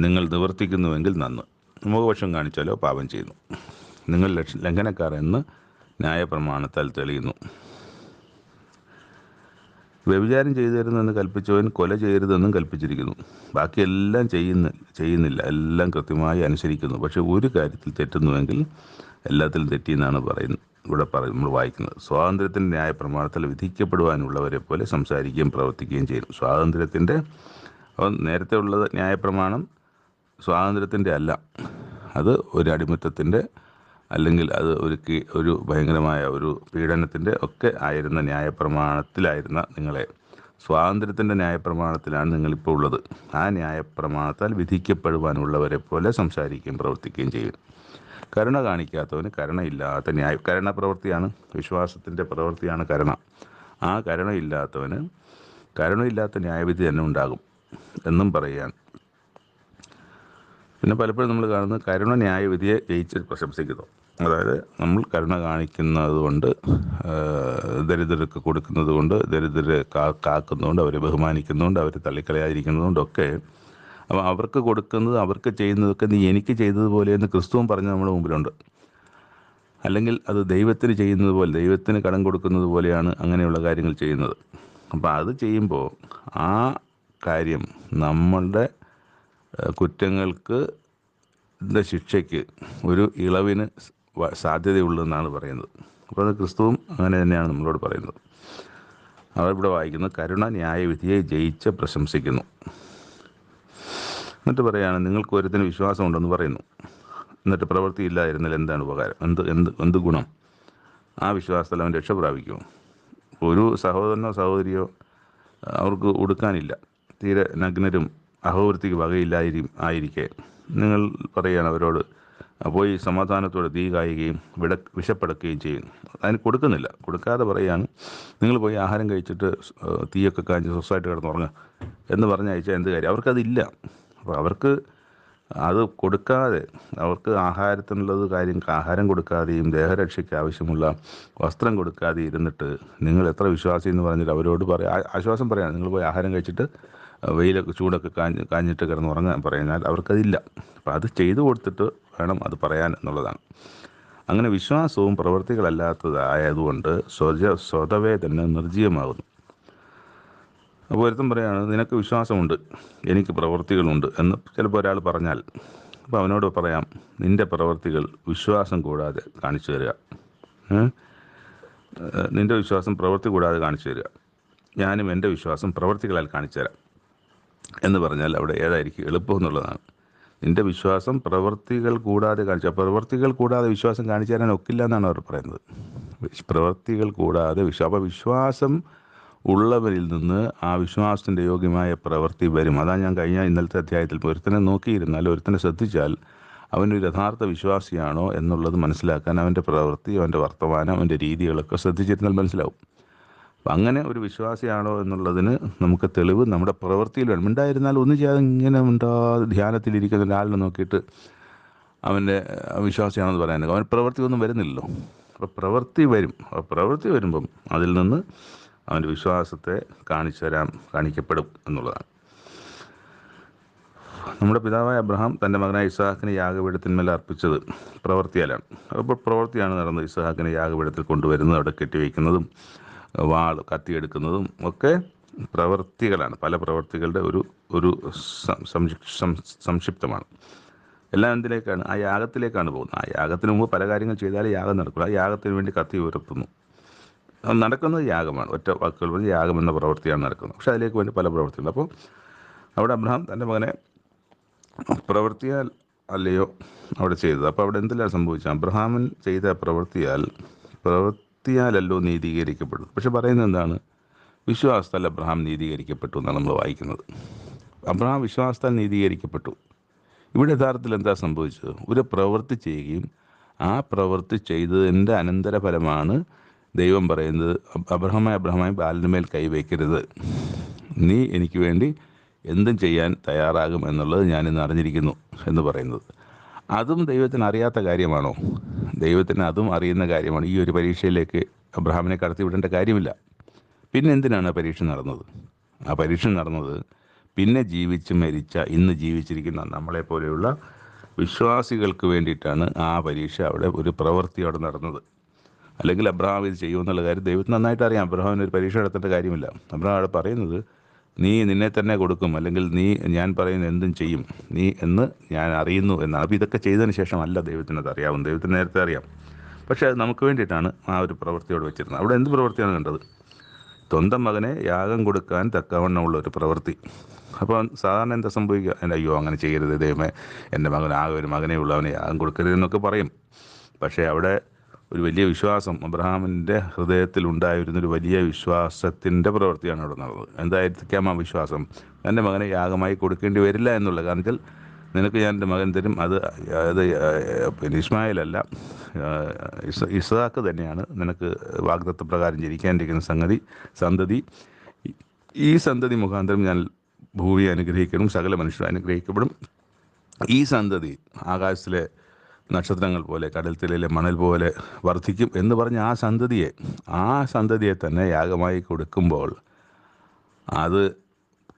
നിങ്ങൾ നിവർത്തിക്കുന്നുവെങ്കിൽ നന്ന്. മുഖപക്ഷം കാണിച്ചാലോ പാപം ചെയ്യുന്നു. നിങ്ങൾ ലംഘനക്കാർ എന്ന് ന്യായപ്രമാണത്താൽ തെളിയുന്നു. വ്യഭിചാരം ചെയ്തു തരുന്നെന്ന് കൽപ്പിച്ചവൻ കൊല ചെയ്യരുതെന്നും കൽപ്പിച്ചിരിക്കുന്നു. ബാക്കിയെല്ലാം ചെയ്യുന്നില്ല, എല്ലാം കൃത്യമായി അനുസരിക്കുന്നു. പക്ഷെ ഒരു കാര്യത്തിൽ തെറ്റുന്നുവെങ്കിൽ എല്ലാത്തിലും തെറ്റിയെന്നാണ് ഇവിടെ നമ്മൾ വായിക്കുന്നത്. സ്വാതന്ത്ര്യത്തിൻ്റെ ന്യായപ്രമാണത്തിൽ വിധിക്കപ്പെടുവാനുള്ളവരെ പോലെ സംസാരിക്കുകയും പ്രവർത്തിക്കുകയും ചെയ്യുന്നു. സ്വാതന്ത്ര്യത്തിൻ്റെ നേരത്തെ ഉള്ളത് ന്യായപ്രമാണം സ്വാതന്ത്ര്യത്തിൻ്റെ അല്ല, അത് ഒരു അടിമത്തത്തിൻ്റെ അല്ലെങ്കിൽ അത് ഒരു ഭയങ്കരമായ ഒരു പീഡനത്തിൻ്റെ ഒക്കെ ആയിരുന്ന ന്യായപ്രമാണത്തിലായിരുന്ന നിങ്ങളെ സ്വാതന്ത്ര്യത്തിൻ്റെ ന്യായപ്രമാണത്തിലാണ് നിങ്ങളിപ്പോൾ ഉള്ളത്. ആ ന്യായപ്രമാണത്താൽ വിധിക്കപ്പെടുവാനുള്ളവരെ പോലെ സംസാരിക്കുകയും പ്രവർത്തിക്കുകയും ചെയ്യും. കരുണ കാണിക്കാത്തവന് കരുണയില്ലാത്ത കരുണ പ്രവൃത്തിയാണ്, വിശ്വാസത്തിൻ്റെ പ്രവൃത്തിയാണ് കരുണ. ആ കരുണയില്ലാത്തവന് കരുണയില്ലാത്ത ന്യായവിധി തന്നെ ഉണ്ടാകും എന്നും പറയുകയാണ്. പിന്നെ പലപ്പോഴും നമ്മൾ കാണുന്നത് കരുണ ന്യായവിധിയെ ജയിച്ച് പ്രശംസിക്കുന്നു. അതായത് നമ്മൾ കരുണ കാണിക്കുന്നത് കൊണ്ട്, ദരിദ്രർക്ക് കൊടുക്കുന്നത് കൊണ്ട്, ദരിദ്രരെ കാക്കുന്നതുകൊണ്ട്, അവരെ ബഹുമാനിക്കുന്നതുകൊണ്ട്, അവരെ തള്ളിക്കളയാതിരിക്കുന്നതുകൊണ്ടൊക്കെ, അപ്പോൾ അവർക്ക് കൊടുക്കുന്നത്, അവർക്ക് ചെയ്യുന്നതൊക്കെ നീ എനിക്ക് ചെയ്തതുപോലെ എന്ന് ക്രിസ്തുവും പറഞ്ഞ് നമ്മുടെ മുമ്പിലുണ്ട്. അല്ലെങ്കിൽ അത് ദൈവത്തിന് ചെയ്യുന്നത് പോലെ, ദൈവത്തിന് കടം കൊടുക്കുന്നത് പോലെയാണ് അങ്ങനെയുള്ള കാര്യങ്ങൾ ചെയ്യുന്നത്. അപ്പോൾ അത് ചെയ്യുമ്പോൾ ആ കാര്യം നമ്മളുടെ കുറ്റങ്ങൾക്ക് ശിക്ഷയ്ക്ക് ഒരു ഇളവിന് സാധ്യതയുള്ളതെന്നാണ് പറയുന്നത്. അപ്പോൾ അത് ക്രിസ്തുവും അങ്ങനെ തന്നെയാണ് നമ്മളോട് പറയുന്നത്. അവരിവിടെ വായിക്കുന്നത് കരുണ ന്യായവിധിയെ ജയിച്ച് പ്രശംസിക്കുന്നു. എന്നിട്ട് പറയുകയാണ്, നിങ്ങൾക്ക് ഒരുത്തിന് വിശ്വാസമുണ്ടെന്ന് പറയുന്നു, എന്നിട്ട് പ്രവൃത്തി ഇല്ലായിരുന്നാൽ എന്താണ് ഉപകാരം? എന്ത് ഗുണം? ആ വിശ്വാസത്തിൽ അവൻ രക്ഷ പ്രാപിക്കുമോ? ഒരു സഹോദരനോ സഹോദരിയോ അവർക്ക് ഉടുക്കാനില്ല, തീരെ നഗ്നരും അഹോവൃത്തിക്ക് ആയിരിക്കെ നിങ്ങൾ പറയുകയാണ് അവരോട് പോയി സമാധാനത്തോടെ തീ കായുകയും വിശപ്പെടുകയും ചെയ്യുന്നു. അതിന് കൊടുക്കാതെ പറയുകയാണ്, നിങ്ങൾ പോയി ആഹാരം കഴിച്ചിട്ട് തീയൊക്കെ കാഞ്ഞ് സ്വസ്ഥമായിട്ട് കിടന്നുറങ്ങുക എന്ന് പറഞ്ഞയച്ചാൽ എന്ത് കാര്യം? അവർക്കതില്ല. അപ്പോൾ അവർക്ക് അത് കൊടുക്കാതെ, അവർക്ക് ആഹാരത്തിനുള്ളത് ആഹാരം കൊടുക്കാതെയും ദേഹരക്ഷയ്ക്ക് ആവശ്യമുള്ള വസ്ത്രം കൊടുക്കാതെ ഇരുന്നിട്ട് നിങ്ങൾ എത്ര വിശ്വാസി എന്ന് പറഞ്ഞിട്ട് അവരോട് ആശ്വാസം പറയാണ്, നിങ്ങൾ പോയി ആഹാരം കഴിച്ചിട്ട് വെയിലൊക്കെ ചൂടൊക്കെ കാഞ്ഞിട്ട് കിടന്നുറങ്ങാൻ പറയുന്നാൽ അവർക്കതില്ല. അപ്പോൾ അത് ചെയ്തു കൊടുത്തിട്ട് വേണം അത് പറയാൻ എന്നുള്ളതാണ്. അങ്ങനെ വിശ്വാസവും പ്രവൃത്തികളല്ലാത്തതായതുകൊണ്ട് സ്വതവേ തന്നെ നിർജ്ജീവമാകുന്നു. അപ്പോൾ ഒരുത്തൻ പറയാണ്, നിനക്ക് വിശ്വാസമുണ്ട്, എനിക്ക് പ്രവൃത്തികളുണ്ട് എന്ന് ചിലപ്പോൾ ഒരാൾ പറഞ്ഞാൽ, അപ്പോൾ അവനോട് പറയാം, നിൻ്റെ പ്രവൃത്തികൾ വിശ്വാസം കൂടാതെ കാണിച്ചു തരിക. നിൻ്റെ വിശ്വാസം പ്രവൃത്തി കൂടാതെ കാണിച്ചു തരിക, ഞാനും എൻ്റെ വിശ്വാസം പ്രവൃത്തികളാൽ കാണിച്ചു തരാം എന്ന് പറഞ്ഞാൽ അവിടെ ഏതായിരിക്കും എളുപ്പം എന്നുള്ളതാണ്. നിൻ്റെ വിശ്വാസം പ്രവൃത്തികൾ കൂടാതെ കാണിച്ച, പ്രവൃത്തികൾ കൂടാതെ വിശ്വാസം കാണിച്ചു തരാൻ ഒക്കില്ല എന്നാണ് അവർ പറയുന്നത്. പ്രവൃത്തികൾ കൂടാതെ അപ്പോൾ വിശ്വാസം ഉള്ളവരിൽ നിന്ന് ആ വിശ്വാസത്തിൻ്റെ യോഗ്യമായ പ്രവൃത്തി വരും. അതാണ് ഞാൻ ഇന്നലത്തെ അധ്യായത്തിൽ ഒരുത്തനെ നോക്കിയിരുന്നാൽ, ഒരുത്തനെ ശ്രദ്ധിച്ചാൽ അവനൊരു യഥാർത്ഥ വിശ്വാസിയാണോ എന്നുള്ളത് മനസ്സിലാക്കാൻ അവൻ്റെ പ്രവൃത്തി, അവൻ്റെ വർത്തമാനം, അവൻ്റെ രീതികളൊക്കെ ശ്രദ്ധിച്ചിരുന്നാൽ മനസ്സിലാവും. അപ്പം അങ്ങനെ ഒരു വിശ്വാസിയാണോ എന്നുള്ളതിന് നമുക്ക് തെളിവ് നമ്മുടെ പ്രവൃത്തിയിൽ വേണം. ഉണ്ടായിരുന്നാൽ ഒന്നും ചെയ്യാതെ ഇങ്ങനെ ധ്യാനത്തിലിരിക്കുന്ന ഒരാളിനെ നോക്കിയിട്ട് അവൻ്റെ വിശ്വാസിയാണെന്ന് പറയാൻ അവൻ പ്രവൃത്തി ഒന്നും വരുന്നില്ലല്ലോ. അപ്പോൾ പ്രവൃത്തി വരും. അപ്പോൾ പ്രവൃത്തി വരുമ്പം അതിൽ നിന്ന് അവൻ്റെ വിശ്വാസത്തെ കാണിക്കപ്പെടും എന്നുള്ളതാണ്. നമ്മുടെ പിതാവായ അബ്രഹാം തൻ്റെ മകനായ ഇസ്ഹാക്കിനെ യാഗപീഠത്തിന്മേൽ അർപ്പിച്ചത് പ്രവൃത്തിയാലാണ്. അപ്പോൾ പ്രവൃത്തിയാണ് നടന്നത്. ഇസ്ഹാക്കിനെ യാഗപീഠത്തിൽ കൊണ്ടുവരുന്നത്, അവിടെ കെട്ടിവയ്ക്കുന്നതും കത്തിയെടുക്കുന്നതും ഒക്കെ പ്രവൃത്തികളാണ്. പല പ്രവൃത്തികളുടെ ഒരു സംക്ഷിപ്തമാണ്. എല്ലാം എന്തിലേക്കാണ്? ആ യാഗത്തിലേക്കാണ് പോകുന്നത്. ആ യാഗത്തിന് മുമ്പ് പല കാര്യങ്ങൾ ചെയ്താലേ യാഗം നടക്കും. ആ യാഗത്തിന് വേണ്ടി കത്തി ഉയർത്തുന്നു. നടക്കുന്നത് യാഗമാണ്. ഒറ്റ വാക്കുകൾ പറഞ്ഞ് യാഗം എന്ന പ്രവൃത്തിയാണ് നടക്കുന്നത്. പക്ഷെ അതിലേക്ക് വേണ്ടി പല പ്രവൃത്തികൾ. അപ്പോൾ അവിടെ അബ്രഹാം തൻ്റെ മകനെ പ്രവൃത്തിയാൽ അല്ലയോ അവിടെ ചെയ്തത്. അപ്പോൾ അവിടെ എന്തെല്ലാം സംഭവിച്ചത്? അബ്രഹാമൻ ചെയ്ത പ്രവൃത്തിയാലല്ലോ നീതീകരിക്കപ്പെട്ടു. പക്ഷെ പറയുന്നത് എന്താണ്? വിശ്വാസത്താൽ അബ്രഹാം നീതീകരിക്കപ്പെട്ടു എന്നാണ് നമ്മൾ വായിക്കുന്നത്. അബ്രഹാം വിശ്വാസത്താൽ നീതീകരിക്കപ്പെട്ടു. ഇവിടെ യഥാർത്ഥത്തിൽ എന്താ സംഭവിച്ചത്? ഒരു പ്രവൃത്തി ചെയ്യുകയും ആ പ്രവൃത്തി ചെയ്തതിൻ്റെ അനന്തരഫലമാണ് ദൈവം പറയുന്നത്, അബ്രഹാമായി ബാലിനുമേൽ കൈവയ്ക്കരുത്, നീ എനിക്ക് വേണ്ടി എന്തും ചെയ്യാൻ തയ്യാറാകും എന്നുള്ളത് ഞാനിന്ന് അറിഞ്ഞിരിക്കുന്നു എന്ന് പറയുന്നത്. അതും ദൈവത്തിന് അറിയാത്ത കാര്യമാണോ? ദൈവത്തിന് അതും അറിയുന്ന കാര്യമാണ്. ഈ ഒരു പരീക്ഷയിലേക്ക് അബ്രഹാമിനെ കടത്തിവിടേണ്ട കാര്യമില്ല. പിന്നെ എന്തിനാണ് പരീക്ഷ നടന്നത്? ആ പരീക്ഷ നടന്നത് പിന്നെ ജീവിച്ച് മരിച്ച, ഇന്ന് ജീവിച്ചിരിക്കുന്ന നമ്മളെപ്പോലെയുള്ള വിശ്വാസികൾക്ക് വേണ്ടിയിട്ടാണ്. ആ പരീക്ഷ അവിടെ ഒരു പ്രവൃത്തി അവിടെ നടന്നത്. അല്ലെങ്കിൽ അബ്രഹാം ഇത് ചെയ്യുമെന്നുള്ള കാര്യം ദൈവത്തിന് നന്നായിട്ട് അറിയാം. അബ്രഹാമിന് ഒരു പരീക്ഷ നടത്തേണ്ട കാര്യമില്ല. അബ്രഹാം അവിടെ പറയുന്നത്, നീ നിന്നെ തന്നെ കൊടുക്കും, അല്ലെങ്കിൽ ഞാൻ പറയുന്ന എന്തും ചെയ്യും നീ എന്ന് ഞാൻ അറിയുന്നു എന്നാണ്. അപ്പോൾ ഇതൊക്കെ ചെയ്തതിന് ശേഷമല്ല ദൈവത്തിന് അത് അറിയാവും. ദൈവത്തിന് നേരത്തെ അറിയാം. പക്ഷേ അത് നമുക്ക് വേണ്ടിയിട്ടാണ് ആ ഒരു പ്രവൃത്തിയോട് വെച്ചിരുന്നത്. അവിടെ എന്ത് പ്രവൃത്തിയാണ് കണ്ടത്? സ്വന്തം മകനെ യാഗം കൊടുക്കാൻ തക്കവണ്ണമുള്ള ഒരു പ്രവൃത്തി. അപ്പോൾ സാധാരണ എന്താ സംഭവിക്കുക? അയ്യോ അങ്ങനെ ചെയ്യരുത് ദൈവമേ, എൻ്റെ മകൻ ആകെ ഒരു മകനേ ഉള്ളൂ, അവനെ യാഗം കൊടുക്കരുത് എന്നൊക്കെ പറയും. പക്ഷേ അവിടെ ഒരു വലിയ വിശ്വാസം അബ്രഹാമിൻ്റെ ഹൃദയത്തിൽ ഉണ്ടായിരുന്നൊരു വലിയ വിശ്വാസത്തിൻ്റെ പ്രവൃത്തിയാണ് അവിടെ നടന്നത്. എന്തായിരിക്കാം ആ വിശ്വാസം? എൻ്റെ മകനെ യാഗമായി കൊടുക്കേണ്ടി വരില്ല എന്നുള്ള. കാരണം വെച്ചാൽ നിനക്ക് ഞാൻ എൻ്റെ മകൻ തരും. അത് പിന്നെ ഇസ്മായിലല്ല, ഇസ്ഹാക്ക് തന്നെയാണ് നിനക്ക് വാഗ്ദത്ത പ്രകാരം ജനിക്കാനിരിക്കുന്ന സന്തതി. ഈ സന്തതി മുഖാന്തരം ഞാൻ ഭൂമിയെ അനുഗ്രഹിക്കണം, സകല മനുഷ്യരും അനുഗ്രഹിക്കപ്പെടും. ഈ സന്തതി ആകാശത്തിലെ നക്ഷത്രങ്ങൾ പോലെ, കടൽത്തിലെ മണൽ പോലെ വർദ്ധിക്കും എന്ന് പറഞ്ഞ് ആ സന്തതിയെ തന്നെ യാഗമായി കൊടുക്കുമ്പോൾ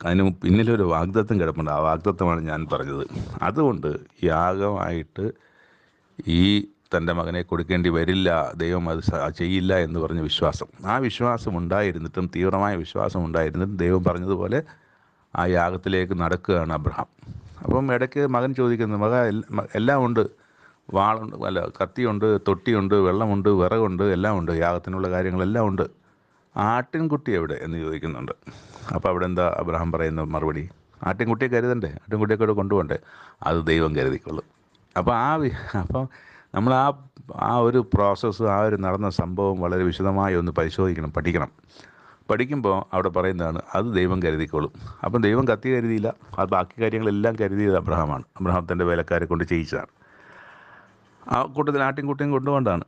അതിന് പിന്നിലൊരു വാഗ്ദത്തം കിടപ്പുണ്ട്. ആ വാഗ്ദത്തമാണ് ഞാൻ പറഞ്ഞത്. അതുകൊണ്ട് യാഗമായിട്ട് ഈ തൻ്റെ മകനെ കൊടുക്കേണ്ടി വരില്ല, ദൈവം അത് ചെയ്യില്ല എന്ന് പറഞ്ഞ വിശ്വാസം. ആ വിശ്വാസം ഉണ്ടായിരുന്നിട്ടും, തീവ്രമായ വിശ്വാസം ഉണ്ടായിരുന്നിട്ടും ദൈവം പറഞ്ഞതുപോലെ ആ യാഗത്തിലേക്ക് നടക്കുകയാണ് അബ്രഹാം. അപ്പം ഇടയ്ക്ക് മകൻ ചോദിക്കുന്നത്, എല്ലാം ഉണ്ട്, വാളുണ്ട്, കത്തിയുണ്ട്, തൊട്ടിയുണ്ട്, വെള്ളമുണ്ട്, വിറകുണ്ട്, എല്ലാം ഉണ്ട്, യാഗത്തിനുള്ള കാര്യങ്ങളെല്ലാം ഉണ്ട്, ആട്ടിൻകുട്ടി എവിടെ എന്ന് ചോദിക്കുന്നുണ്ട്. അപ്പോൾ അവിടെ എന്താ അബ്രഹാം പറയുന്ന മറുപടി? ആട്ടിൻകുട്ടിയെ കരുതണ്ടേ, ആട്ടിൻകുട്ടിയൊക്കെ ഇവിടെ കൊണ്ടുപോകണ്ടേ, അത് ദൈവം കരുതിക്കൊള്ളും. അപ്പോൾ നമ്മൾ ആ ഒരു പ്രോസസ്സ്, ആ ഒരു നടന്ന സംഭവം വളരെ വിശദമായി ഒന്ന് പഠിക്കുമ്പോൾ അവിടെ പറയുന്നതാണ്, അത് ദൈവം കരുതിക്കോളും. അപ്പം ദൈവം കത്തി കരുതിയില്ല, അത് ബാക്കി കാര്യങ്ങളെല്ലാം കരുതിയത് അബ്രഹാമാണ്. അബ്രഹാം തൻ്റെ വേലക്കാരെ കൊണ്ട് ചെയ്യിച്ചതാണ്. ആ കൂട്ടത്തിൽ ആട്ടിൻകുട്ടിയും കൊണ്ടുപോകേണ്ടതാണ്.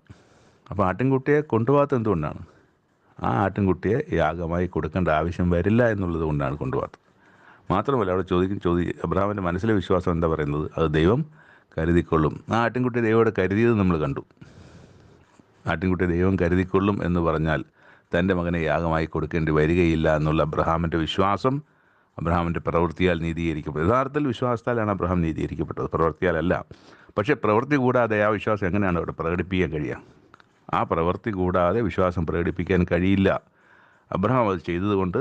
അപ്പോൾ ആട്ടിൻകുട്ടിയെ കൊണ്ടുപോകാത്ത എന്തുകൊണ്ടാണ്? ആ ആട്ടിൻകുട്ടിയെ യാഗമായി കൊടുക്കേണ്ട ആവശ്യം വരില്ല എന്നുള്ളത് കൊണ്ടാണ് കൊണ്ടുപോകാത്തത്. മാത്രമല്ല അവിടെ അബ്രഹാമിൻ്റെ മനസ്സിലെ വിശ്വാസം എന്താ പറയുന്നത്? അത് ദൈവം കരുതിക്കൊള്ളും. ആ ആട്ടിൻകുട്ടിയെ ദൈവം കരുതിയത് നമ്മൾ കണ്ടു. ആട്ടിൻകുട്ടിയെ ദൈവം കരുതിക്കൊള്ളും എന്ന് പറഞ്ഞാൽ തൻ്റെ മകനെ യാഗമായി കൊടുക്കേണ്ടി വരികയില്ല എന്നുള്ള അബ്രഹാമിൻ്റെ വിശ്വാസം അബ്രഹാമിൻ്റെ പ്രവൃത്തിയാൽ നീതീകരിക്കപ്പെട്ടു. യഥാർത്ഥത്തിൽ വിശ്വാസത്താലാണ് അബ്രഹാം നീതീകരിക്കപ്പെട്ടത്, പ്രവൃത്തിയാലല്ല. പക്ഷേ പ്രവൃത്തി കൂടാതെ ആ വിശ്വാസം എങ്ങനെയാണ് അവിടെ പ്രകടിപ്പിക്കാൻ കഴിയുക? ആ പ്രവൃത്തി കൂടാതെ വിശ്വാസം പ്രകടിപ്പിക്കാൻ കഴിയില്ല. അബ്രഹാം അത് ചെയ്തതുകൊണ്ട്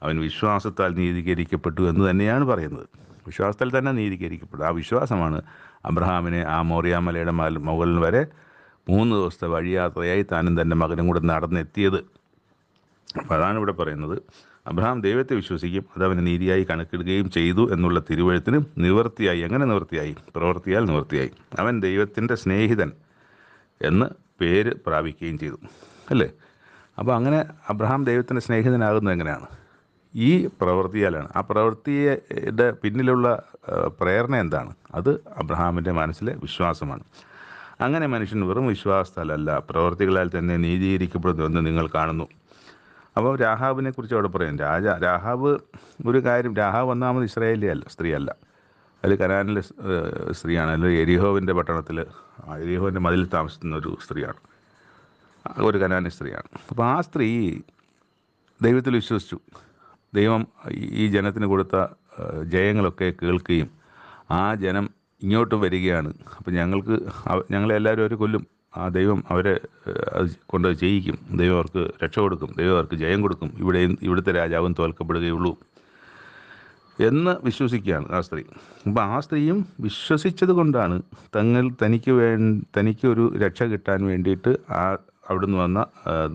അവൻ വിശ്വാസത്താൽ നീതീകരിക്കപ്പെട്ടു എന്ന് തന്നെയാണ് പറയുന്നത്. വിശ്വാസത്താൽ തന്നെ നീതീകരിക്കപ്പെട്ടു. ആ വിശ്വാസമാണ് അബ്രഹാമിനെ ആ മോറിയാമലയുടെ മുകളിൽ വരെ 3 ദിവസത്തെ വഴിയാത്രയായി താനും തൻ്റെ മകനും കൂടെ നടന്നെത്തിയത്. അപ്പോൾ അതാണ് ഇവിടെ പറയുന്നത്, അബ്രഹാം ദൈവത്തെ വിശ്വസിക്കും, അത് അവന് നീതിയായി കണക്കിടുകയും ചെയ്തു എന്നുള്ള തിരുവഴുത്തിന് നിവൃത്തിയായി. എങ്ങനെ നിവൃത്തിയായി? പ്രവൃത്തിയാൽ നിവൃത്തിയായി. അവൻ ദൈവത്തിൻ്റെ സ്നേഹിതൻ എന്ന് പേര് പ്രാപിക്കുകയും ചെയ്തു, അല്ലേ? അപ്പോൾ അങ്ങനെ അബ്രഹാം ദൈവത്തിൻ്റെ സ്നേഹിതനാകുന്നത് എങ്ങനെയാണ്? ഈ പ്രവൃത്തിയാലാണ്. ആ പ്രവൃത്തിയുടെ പിന്നിലുള്ള പ്രേരണ എന്താണ്? അത് അബ്രഹാമിൻ്റെ മനസ്സിലെ വിശ്വാസമാണ്. അങ്ങനെ മനുഷ്യൻ വെറും വിശ്വാസത്താലല്ല, പ്രവൃത്തികളാൽ തന്നെ നീതീകരിക്കപ്പെടുന്നുവെന്ന് നിങ്ങൾ കാണുന്നു. അപ്പോൾ രാഹാബിനെ കുറിച്ച് അവിടെ പറയും. രാഹാബ് ഒരു കാര്യം, രാഹാബ് ഒന്നാമത് ഇസ്രായേലിയല്ല, സ്ത്രീയല്ല. അതിൽ കനാനിലെ സ്ത്രീയാണ്. അല്ലെങ്കിൽ എരിഹോവിൻ്റെ പട്ടണത്തിൽ, എരിഹോവിൻ്റെ മതിലിൽ താമസിക്കുന്ന ഒരു സ്ത്രീയാണ്, ഒരു കനാനി സ്ത്രീയാണ്. അപ്പോൾ ആ സ്ത്രീ ദൈവത്തിൽ വിശ്വസിച്ചു. ദൈവം ഈ ജനത്തിന് കൊടുത്ത ജയങ്ങളൊക്കെ കേൾക്കുകയും ആ ജനം ഇങ്ങോട്ട് വരികയാണ്. അപ്പം ഞങ്ങളെല്ലാവരും അവർ കൊല്ലും, ആ ദൈവം അവരെ അത് കൊണ്ട് ചെയ്യിക്കും, ദൈവം അവർക്ക് രക്ഷ കൊടുക്കും, ദൈവം അവർക്ക് ജയം കൊടുക്കും, ഇവിടുത്തെ രാജാവും തോൽക്കപ്പെടുകയുള്ളൂ എന്ന് വിശ്വസിക്കുകയാണ് ആ സ്ത്രീ. അപ്പം ആ സ്ത്രീയും വിശ്വസിച്ചത് കൊണ്ടാണ് തനിക്ക് ഒരു രക്ഷ കിട്ടാൻ വേണ്ടിയിട്ട് അവിടുന്ന് വന്ന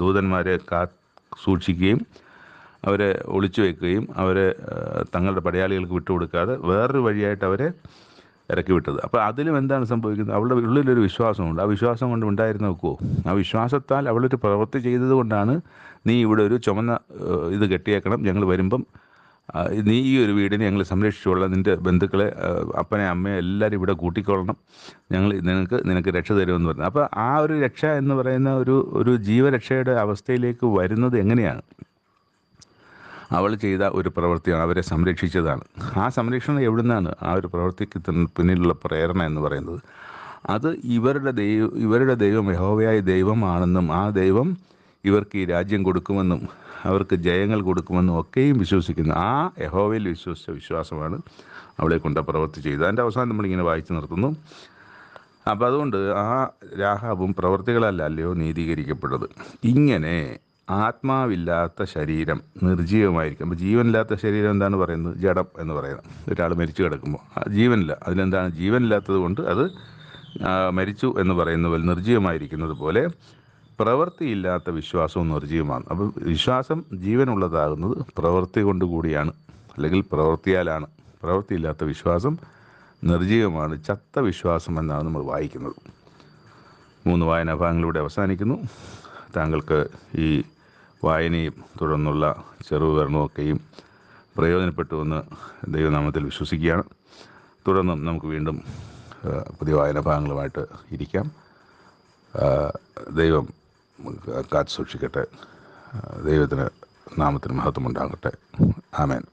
ദൂതന്മാരെ സൂക്ഷിക്കുകയും അവരെ ഒളിച്ചു വയ്ക്കുകയും അവരെ തങ്ങളുടെ പടയാളികൾക്ക് വിട്ടുകൊടുക്കാതെ വേറൊരു വഴിയായിട്ട് അവരെ ഇറക്കി വിട്ടത്. അപ്പോൾ അതിലും എന്താണ് സംഭവിക്കുന്നത്? അവളുടെ ഉള്ളിലൊരു വിശ്വാസമുണ്ട്. ആ വിശ്വാസം കൊണ്ട് ഉണ്ടായിരുന്നു നോക്കുമോ? ആ വിശ്വാസത്താൽ അവളൊരു പ്രവൃത്തി ചെയ്തത് കൊണ്ടാണ്, നീ ഇവിടെ ഒരു ചുമന്ന ഇത് കെട്ടിയേക്കണം, ഞങ്ങൾ വരുമ്പം നീ ഈ ഒരു വീടിനെ ഞങ്ങൾ സംരക്ഷിച്ചോളാം, നിൻ്റെ ബന്ധുക്കളെ, അപ്പനെ അമ്മയെ എല്ലാവരും ഇവിടെ കൂട്ടിക്കൊള്ളണം, ഞങ്ങൾ നിനക്ക് രക്ഷ തരുമെന്ന് പറഞ്ഞു. അപ്പോൾ ആ ഒരു രക്ഷ എന്ന് പറയുന്ന ഒരു ജീവരക്ഷയുടെ അവസ്ഥയിലേക്ക് വരുന്നത് എങ്ങനെയാണ്? അവൾ ചെയ്ത ഒരു പ്രവൃത്തിയാണ്, അവരെ സംരക്ഷിച്ചതാണ്. ആ സംരക്ഷണം എവിടുന്നാണ്? ആ ഒരു പ്രവൃത്തിക്ക് പിന്നിലുള്ള പ്രേരണ എന്ന് പറയുന്നത് അത് ഇവരുടെ ദൈവം യഹോവയായ ദൈവമാണെന്നും ആ ദൈവം ഇവർക്ക് ഈ രാജ്യം കൊടുക്കുമെന്നും അവർക്ക് ജയങ്ങൾ കൊടുക്കുമെന്നും ഒക്കെയും വിശ്വസിക്കുന്നു. ആ യഹോവയിൽ വിശ്വസിച്ച വിശ്വാസമാണ് അവളെ കൊണ്ട് പ്രവൃത്തി ചെയ്തത്. അതിൻ്റെ അവസാനം നമ്മളിങ്ങനെ വായിച്ചു നിർത്തുന്നു. അപ്പം അതുകൊണ്ട് ആ രാഹാബും പ്രവൃത്തികളല്ലല്ലോ നീതീകരിക്കപ്പെട്ടത്. ഇങ്ങനെ ആത്മാവില്ലാത്ത ശരീരം നിർജീവമായിരിക്കും. അപ്പോൾ ജീവനില്ലാത്ത ശരീരം എന്താണ് പറയുന്നത്? ജഡം എന്ന് പറയുന്നത്. ഒരാൾ മരിച്ചു കിടക്കുമ്പോൾ ജീവനില്ല. അതിലെന്താണ്? ജീവനില്ലാത്തത് കൊണ്ട് അത് മരിച്ചു എന്ന് പറയുന്ന പോലെ നിർജീവമായിരിക്കുന്നത് പോലെ പ്രവൃത്തിയില്ലാത്ത വിശ്വാസവും നിർജീവമാണ്. അപ്പോൾ വിശ്വാസം ജീവനുള്ളതാകുന്നത് പ്രവൃത്തി കൊണ്ടുകൂടിയാണ്, അല്ലെങ്കിൽ പ്രവൃത്തിയാലാണ്. പ്രവൃത്തിയില്ലാത്ത വിശ്വാസം നിർജീവമാണ്, ചത്ത വിശ്വാസം എന്നാണ് നമ്മൾ വായിക്കുന്നത്. 3 വായനാഭാഗങ്ങളിലൂടെ അവസാനിക്കുന്നു. താങ്കൾക്ക് ഈ വായനയും തുടർന്നുള്ള ചെറുവിവരണമൊക്കെയും പ്രയോജനപ്പെട്ടുവെന്ന് ദൈവനാമത്തിൽ വിശ്വസിക്കുകയാണ്. തുടർന്നും നമുക്ക് വീണ്ടും പുതിയ വായനാഭാഗങ്ങളുമായിട്ട് ഇരിക്കാം. ദൈവം കാത്തു സൂക്ഷിക്കട്ടെ. ദൈവത്തിന് നാമത്തിന് മഹത്വമുണ്ടാകട്ടെ. ആമേൻ.